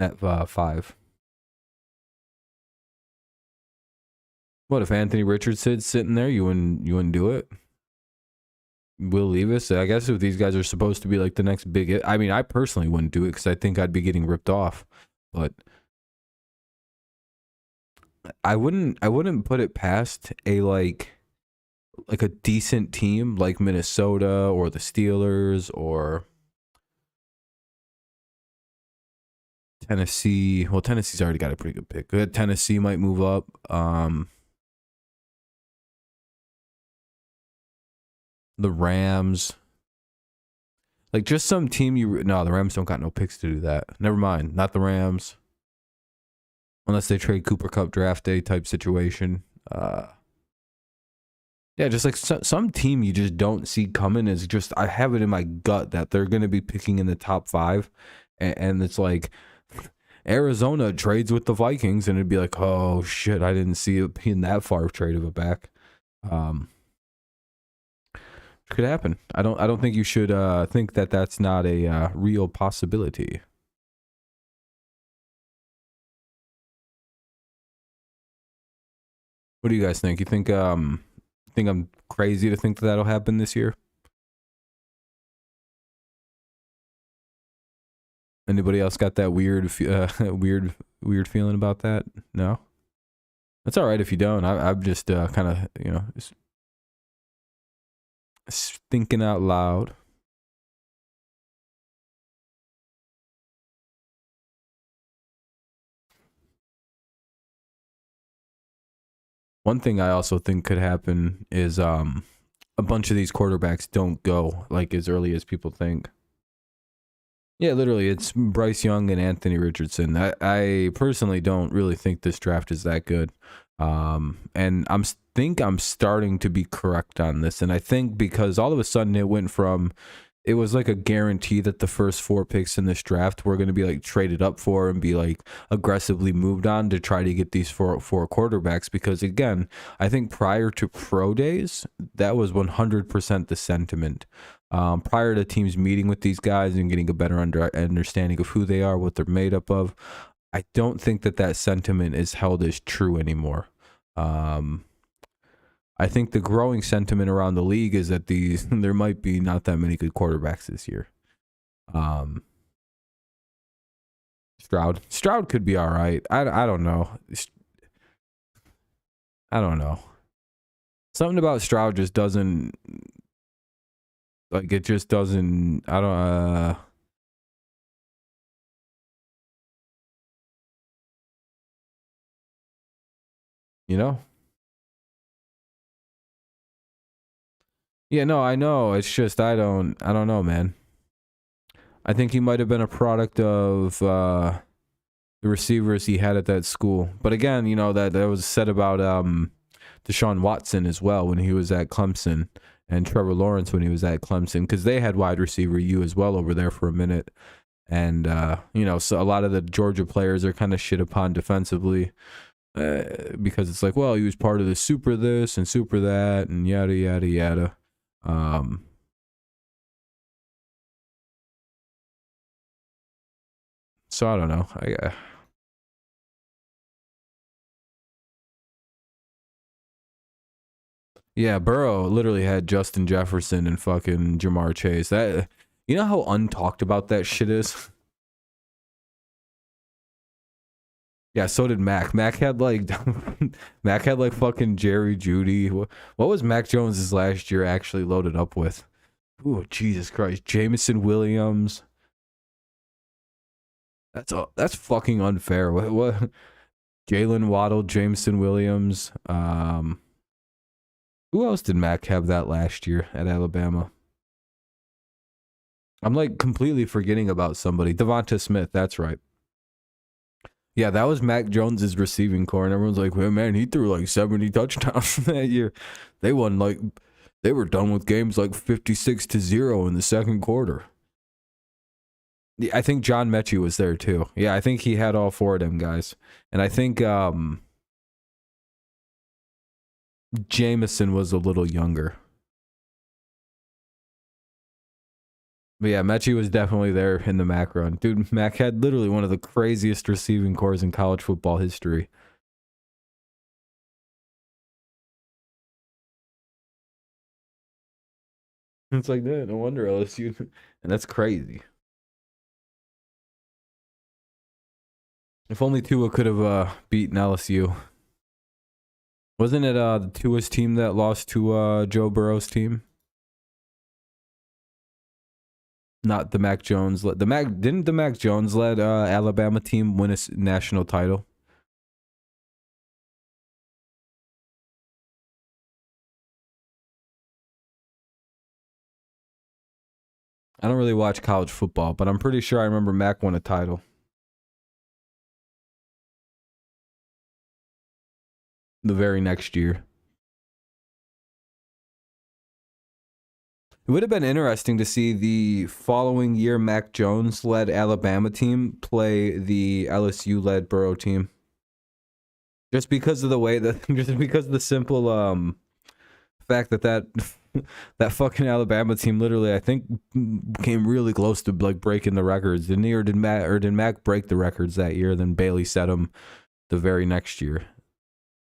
at 5. What if Anthony Richardson's sitting there? You wouldn't do it? Will Levis? I guess if these guys are supposed to be like the next big, I mean, I personally wouldn't do it because I think I'd be getting ripped off. But I wouldn't put it past a like a decent team like Minnesota or the Steelers or Tennessee. Well, Tennessee's already got a pretty good pick. Tennessee might move up. The Rams, like just some team the Rams don't got no picks to do that. Never mind, not the Rams, unless they trade Cooper Kupp draft day type situation. Yeah, just like some team you just don't see coming is just, I have it in my gut that they're going to be picking in the top 5, and it's like Arizona trades with the Vikings, and it'd be like, oh shit, I didn't see it being that far of trade of a back. Could happen. I don't think you should think that that's not a real possibility. What do you guys think? You think I'm crazy to think that that'll happen this year? Anybody else got that weird feeling about that? No? That's all right if you don't. I'm just kind of, thinking out loud. One thing I also think could happen is a bunch of these quarterbacks don't go like as early as people think. Yeah, literally, it's Bryce Young and Anthony Richardson. I personally don't really think this draft is that good. And I'm starting to be correct on this. And I think because all of a sudden it went from it was like a guarantee that the first 4 picks in this draft were going to be like traded up for and be like aggressively moved on to try to get these four quarterbacks. Because again, I think prior to pro days, that was 100% the sentiment. Prior to teams meeting with these guys and getting a better understanding of who they are, what they're made up of, I don't think that sentiment is held as true anymore. I think the growing sentiment around the league is that there might be not that many good quarterbacks this year. Stroud could be all right. I don't know. I don't know. Something about Stroud just doesn't, like, it just doesn't, I don't, you know? Yeah, no, I know. It's just I don't know, man. I think he might have been a product of the receivers he had at that school. But again, you know, that was said about Deshaun Watson as well when he was at Clemson, and Trevor Lawrence when he was at Clemson, because they had wide receiver U as well over there for a minute. And you know, so a lot of the Georgia players are kind of shit upon defensively. Because it's like, well, he was part of the super this and super that and yada yada yada. So I don't know. Yeah, Burrow literally had Justin Jefferson and fucking Jamar Chase. That, you know how untalked about that shit is? Yeah, so did Mac. Mac had like Mac had like fucking Jerry Judy. What was Mac Jones's last year actually loaded up with? Ooh, Jesus Christ. Jameson Williams. That's fucking unfair. What? Jalen Waddle, Jameson Williams. Who else did Mac have that last year at Alabama? I'm like completely forgetting about somebody. Devonta Smith, that's right. Yeah, that was Mac Jones's receiving core, and everyone's like, well, man, he threw like 70 touchdowns that year. They won like, they were done with games like 56-0 in the second quarter. Yeah, I think John Mechie was there too. Yeah, I think he had all 4 of them guys. And I think Jameson was a little younger. But yeah, Mechie was definitely there in the Mac run. Dude, Mac had literally one of the craziest receiving cores in college football history. It's like that. No wonder LSU. And that's crazy. If only Tua could have beaten LSU. Wasn't it the Tua's team that lost to Joe Burrow's team? Not the Mac Jones. Didn't the Mac Jones led Alabama team win a national title? I don't really watch college football, but I'm pretty sure I remember Mac won a title. The very next year. It would have been interesting to see the following year Mac Jones led Alabama team play the LSU led Burrow team. Just because of the way that, just because of the simple fact that that fucking Alabama team literally, I think, came really close to like breaking the records. Didn't he? Or did Mac break the records that year? Then Bailey set them the very next year.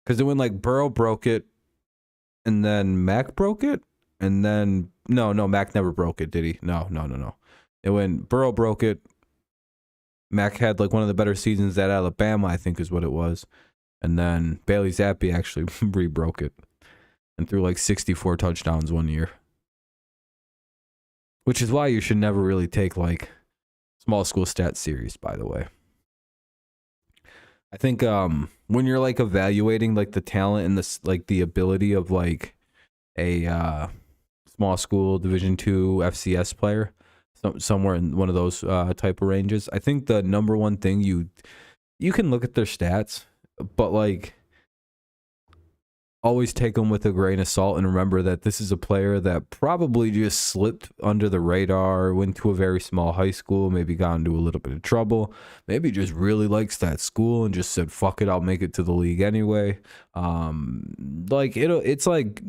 Because it went like Burrow broke it, and then Mac broke it, and then no, Mac never broke it, did he? No. It went Burrow broke it. Mac had like one of the better seasons at Alabama, I think is what it was. And then Bailey Zappi actually re-broke it and threw like 64 touchdowns one year. Which is why you should never really take like small school stats serious, by the way. I think when you're like evaluating like the talent and the like the ability of like a small school Division II FCS player, somewhere in one of those type of ranges, I think the number one thing you can look at their stats, but like always take them with a grain of salt and remember that this is a player that probably just slipped under the radar, went to a very small high school, maybe got into a little bit of trouble, maybe just really likes that school and just said, fuck it, I'll make it to the league anyway. It's like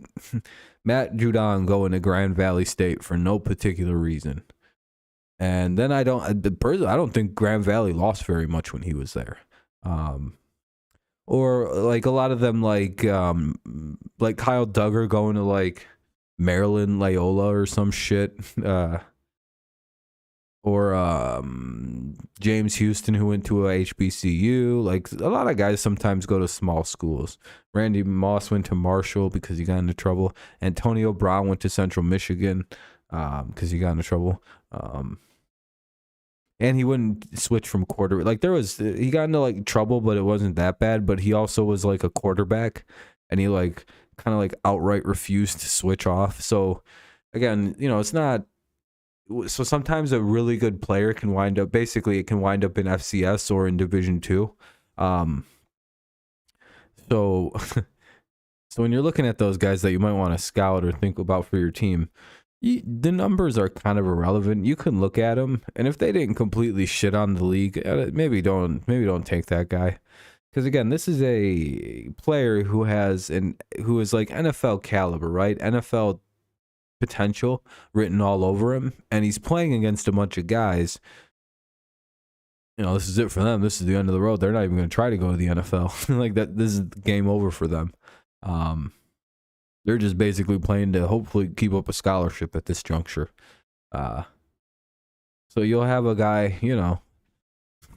Matt Judon going to Grand Valley State for no particular reason. And then I don't think Grand Valley lost very much when he was there. Or like a lot of them, like Kyle Duggar going to like Maryland Loyola or some shit, or James Houston who went to a HBCU. Like a lot of guys sometimes go to small schools. Randy Moss went to Marshall because he got into trouble. Antonio Brown went to Central Michigan because he got into trouble. And he wouldn't switch from quarter. Like he got into like trouble, but it wasn't that bad. But he also was like a quarterback, and he like kind of like outright refused to switch off. So again, it's not. So sometimes a really good player can wind up. Basically, it can wind up in FCS or in Division II. So when you're looking at those guys that you might want to scout or think about for your team, the numbers are kind of irrelevant. You can look at them, and if they didn't completely shit on the league, maybe don't take that guy, because again, this is a player who is like NFL caliber, right? NFL potential written all over him, and he's playing against a bunch of guys. This is it for them. This is the end of the road. They're not even going to try to go to the NFL. Like that. This is game over for them. They're just basically playing to hopefully keep up a scholarship at this juncture. So you'll have a guy,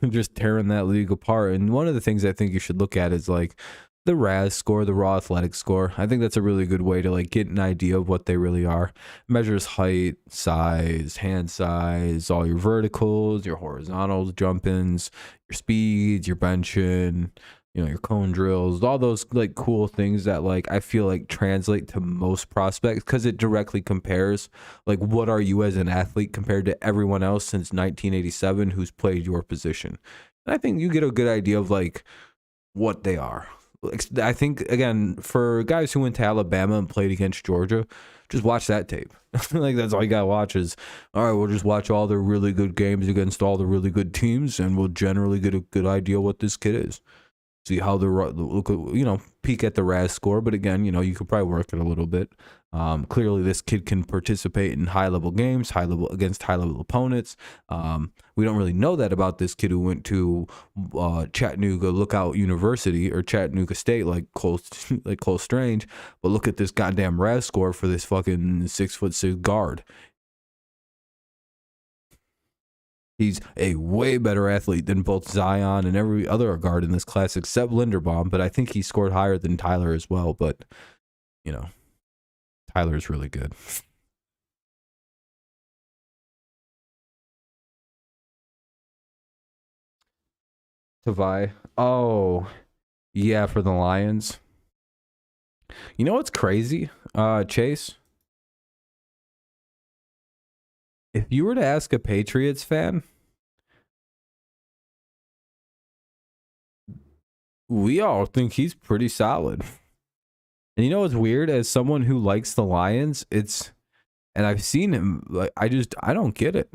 just tearing that league apart. And one of the things I think you should look at is like the RAS score, the raw athletic score. I think that's a really good way to like get an idea of what they really are. Measures height, size, hand size, all your verticals, your horizontals, jump-ins, your speeds, your benching, your cone drills, all those like cool things that like I feel like translate to most prospects because it directly compares like what are you as an athlete compared to everyone else since 1987 who's played your position. And I think you get a good idea of like what they are. I think again for guys who went to Alabama and played against Georgia, just watch that tape. Like that's all you gotta watch is, all right, we'll just watch all the really good games against all the really good teams and we'll generally get a good idea what this kid is. See how peek at the RAS score, but again, you could probably work it a little bit. Clearly, this kid can participate in high-level games, against high-level opponents. We don't really know that about this kid who went to Chattanooga Lookout University or Chattanooga State, like Cole Strange. But look at this goddamn RAS score for this fucking 6'6" guard. He's a way better athlete than both Zion and every other guard in this class except Linderbaum, but I think he scored higher than Tyler as well. But, Tyler's really good. Tavai. Oh, yeah, for the Lions. You know what's crazy, Chase? If you were to ask a Patriots fan, we all think he's pretty solid. And you know what's weird? As someone who likes the Lions, and I've seen him, like I don't get it.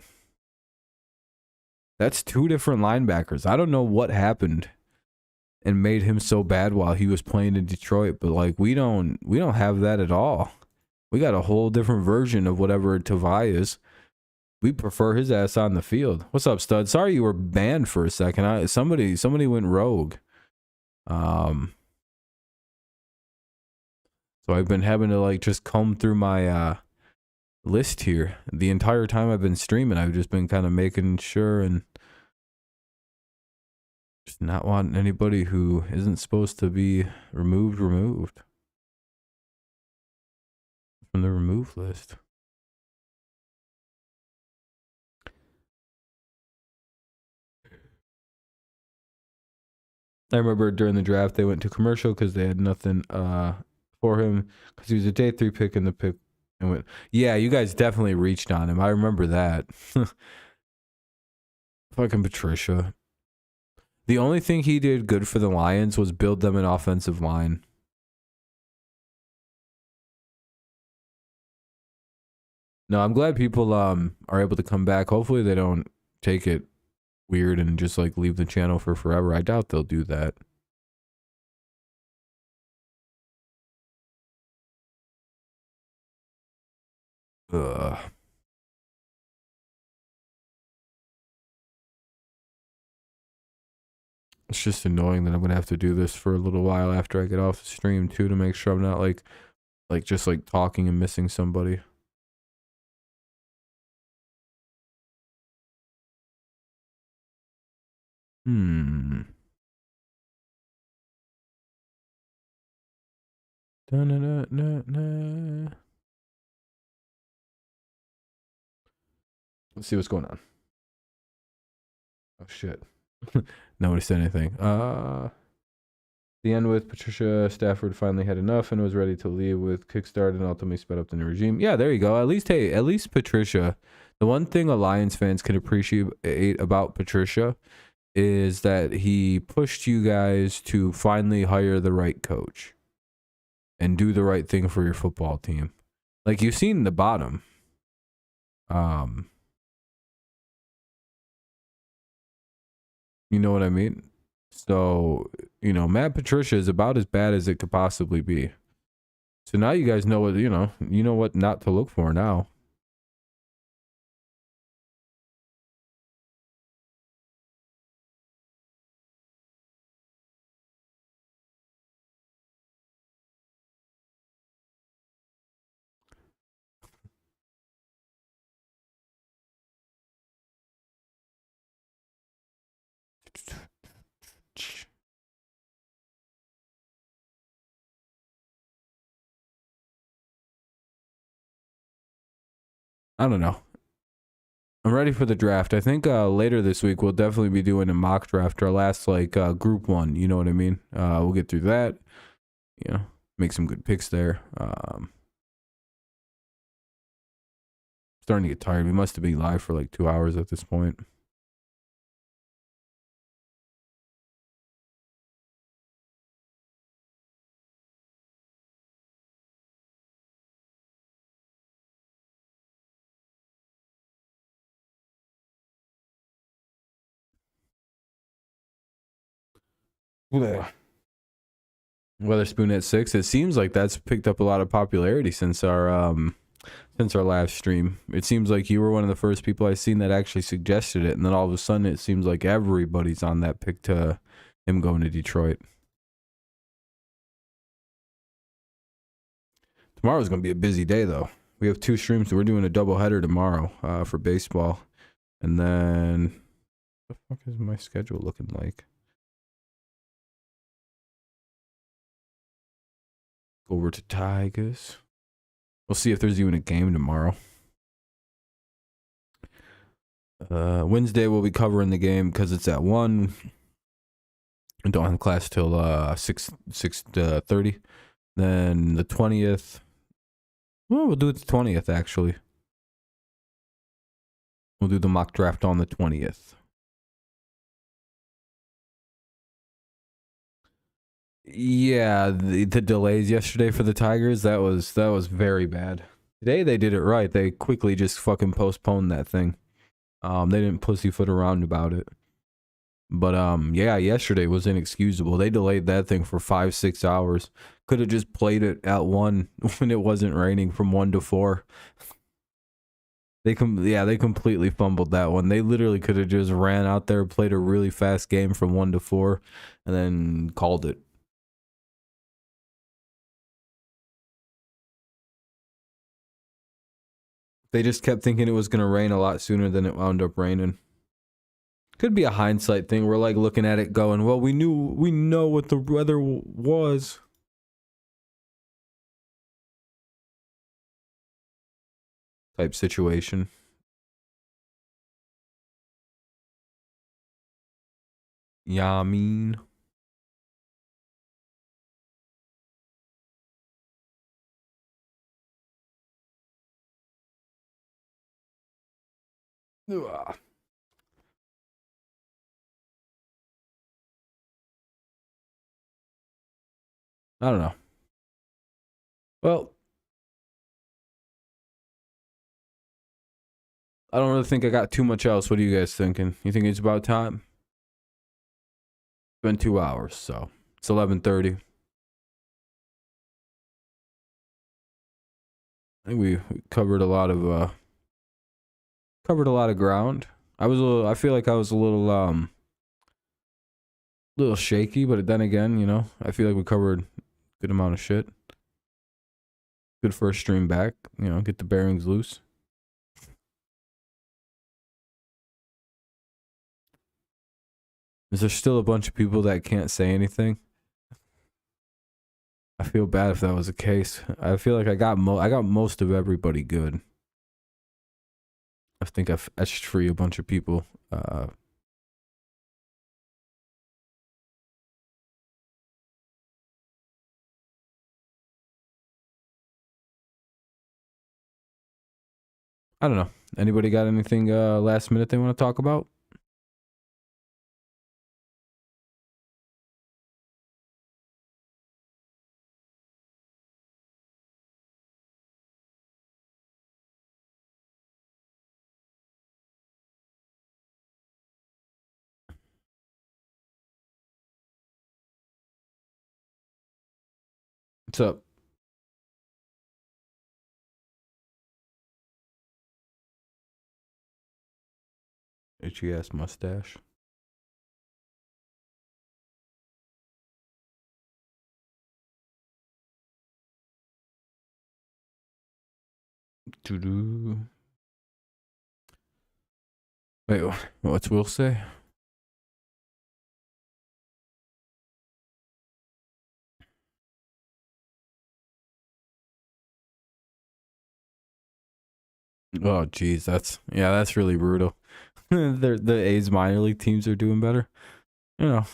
That's two different linebackers. I don't know what happened and made him so bad while he was playing in Detroit, but like we don't have that at all. We got a whole different version of whatever Tavai is. We prefer his ass on the field. What's up, stud? Sorry you were banned for a second. Somebody went rogue. So I've been having to like just comb through my list here. The entire time I've been streaming, I've just been kind of making sure and just not wanting anybody who isn't supposed to be removed from the remove list. I remember during the draft they went to commercial because they had nothing for him because he was a day 3 pick in the pick and went. Yeah, you guys definitely reached on him. I remember that. Fucking Patricia. The only thing he did good for the Lions was build them an offensive line. No, I'm glad people are able to come back. Hopefully they don't take it weird and just like leave the channel for forever. I doubt they'll do that. Ugh. It's just annoying that I'm gonna have to do this for a little while after I get off the stream too, to make sure I'm not like just like talking and missing somebody. Hmm. Da-na-na-na-na. Let's see what's going on. Oh shit. Nobody said anything. The end with Patricia Stafford finally had enough and was ready to leave with Kickstart and ultimately sped up the new regime. Yeah, there you go. At least Patricia. The one thing Lions fans can appreciate about Patricia is that he pushed you guys to finally hire the right coach and do the right thing for your football team. Like, you've seen the bottom. You know what I mean? So, Matt Patricia is about as bad as it could possibly be. So now you guys know what, you know what not to look for now. I don't know. I'm ready for the draft. I think later this week we'll definitely be doing a mock draft, our last group one. You know what I mean? We'll get through that. Make some good picks there. Starting to get tired. We must have been live for like 2 hours at this point. Weatherspoon at 6. It seems like that's picked up a lot of popularity since our live stream. It seems like you were one of the first people I seen that actually suggested it, and then all of a sudden it seems like everybody's on that pick to him going to Detroit. Tomorrow's gonna be a busy day though. We have 2 streams. We're doing a doubleheader tomorrow for baseball, and then what the fuck is my schedule looking like? Over to Tigers. We'll see if there's even a game tomorrow. Wednesday we'll be covering the game because it's at 1. I don't have class till 6:30. Then the 20th. Well, we'll do it the 20th actually. We'll do the mock draft on the 20th. Yeah, the delays yesterday for the Tigers, that was very bad. Today they did it right. They quickly just fucking postponed that thing. They didn't pussyfoot around about it. But yeah, yesterday was inexcusable. They delayed that thing for 5-6 hours. Could have just played it at 1 when it wasn't raining from 1 to 4. They completely fumbled that one. They literally could have just ran out there, played a really fast game from 1 to 4, and then called it. They just kept thinking it was going to rain a lot sooner than it wound up raining. Could be a hindsight thing. We're like looking at it going, well, we know what the weather was. Type situation. Yeah, I mean. Ugh. I don't know. Well, I don't really think I got too much else. What are you guys thinking? You think it's about time? It's been 2 hours, so it's 11:30. I think we covered a lot of ground. I feel like I was a little shaky, but then again, you know, I feel like we covered a good amount of shit. Good first stream back, you know, get the bearings loose. Is there still a bunch of people that can't say anything? I feel bad if that was the case. I feel like I got most of everybody good. I think I've etched free a bunch of people. I don't know. Anybody got anything last minute they want to talk about? What's up? Itchy ass mustache. Doo-doo. Wait, what's Will say? Oh, geez, that's really brutal. The A's minor league teams are doing better. You know,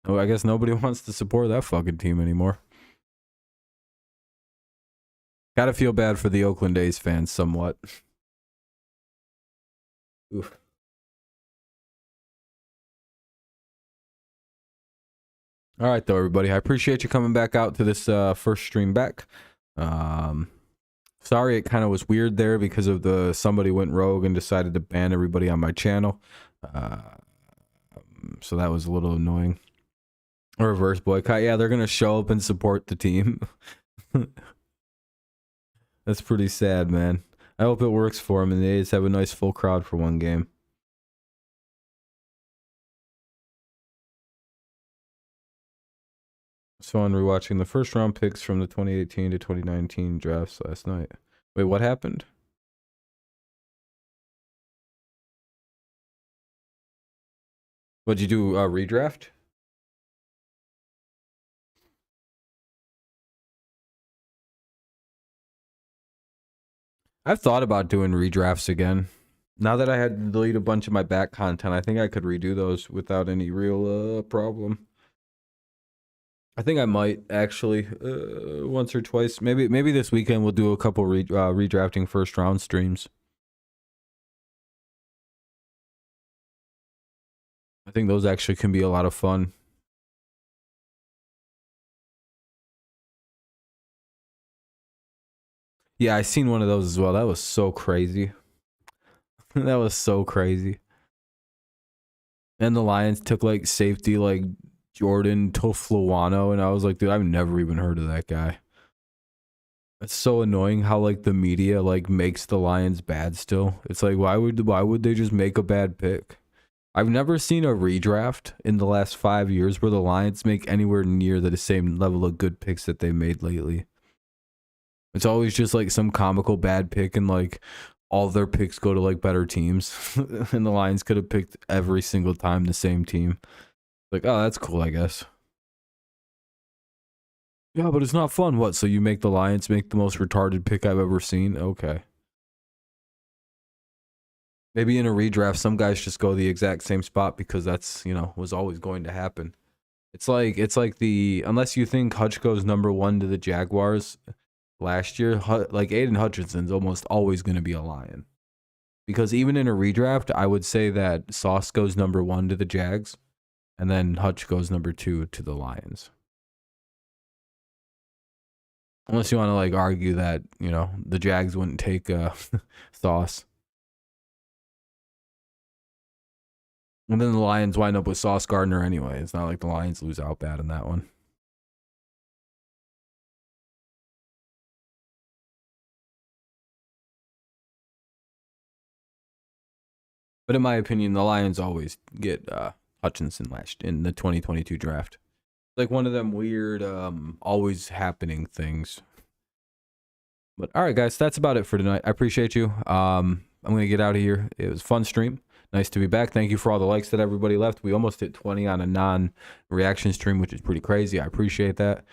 oh, I guess nobody wants to support that fucking team anymore. Gotta feel bad for the Oakland A's fans somewhat. Oof. All right, though, everybody. I appreciate you coming back out to this first stream back. Sorry, it kind of was weird there because of somebody went rogue and decided to ban everybody on my channel. So that was a little annoying. A reverse boycott. Yeah, they're gonna show up and support the team. That's pretty sad, man. I hope it works for them and the A's have a nice full crowd for one game. So on rewatching the first round picks from the 2018 to 2019 drafts last night. Wait, what happened? What'd you do? Redraft? I've thought about doing redrafts again. Now that I had to delete a bunch of my back content, I think I could redo those without any real problem. I think I might actually once or twice. Maybe this weekend we'll do a couple redrafting first round streams. I think those actually can be a lot of fun. Yeah, I seen one of those as well. That was so crazy. That was so crazy. And the Lions took like safety like Jordan Tofluano, and I was like, dude, I've never even heard of that guy. It's so annoying how like the media like makes the Lions bad still. It's like why would they just make a bad pick? I've never seen a redraft in the last 5 years where the Lions make anywhere near the same level of good picks that they made lately. It's always just like some comical bad pick and like all their picks go to like better teams. And the Lions could have picked every single time the same team. Like, oh, that's cool, I guess. Yeah, but it's not fun. What? So you make the Lions make the most retarded pick I've ever seen? Okay. Maybe in a redraft, some guys just go the exact same spot because that's, you know, was always going to happen. It's like unless you think Hutch goes #1 to the Jaguars last year, like Aiden Hutchinson's almost always going to be a Lion. Because even in a redraft, I would say that Sauce goes #1 to the Jags, and then Hutch goes #2 to the Lions. Unless you want to like argue that, you know, the Jags wouldn't take Sauce. And then the Lions wind up with Sauce Gardner anyway. It's not like the Lions lose out bad in that one. But in my opinion, the Lions always get Hutchinson last in the 2022 draft. Like one of them weird, always happening things. But all right, guys, that's about it for tonight. I appreciate you. I'm gonna get out of here. It was a fun stream. Nice to be back. Thank you for all the likes that everybody left. We almost hit 20 on a non-reaction stream, which is pretty crazy. I appreciate that.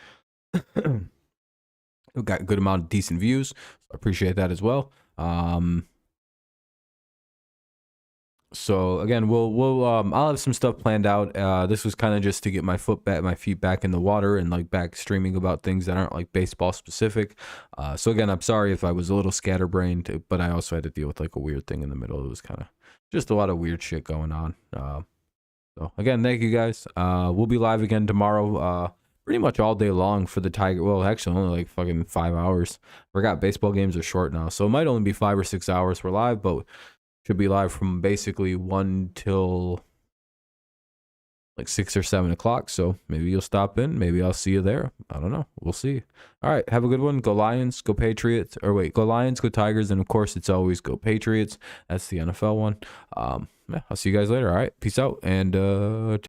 We got a good amount of decent views. So I appreciate that as well. So again, I'll have some stuff planned out. This was kind of just to get my feet back in the water and like back streaming about things that aren't like baseball specific. So again, I'm sorry if I was a little scatterbrained, but I also had to deal with like a weird thing in the middle. It was kind of just a lot of weird shit going on. So again, thank you guys. We'll be live again tomorrow. Pretty much all day long for the Tiger. Well, actually, only like fucking 5 hours. Forgot baseball games are short now, so it might only be 5 or 6 hours we're live, but should be live from basically 1 till like 6 or 7 o'clock. So maybe you'll stop in. Maybe I'll see you there. I don't know. We'll see. All right. Have a good one. Go Lions. Go Patriots. Or wait, go Lions. Go Tigers. And of course, it's always go Patriots. That's the NFL one. Yeah, I'll see you guys later. All right. Peace out. And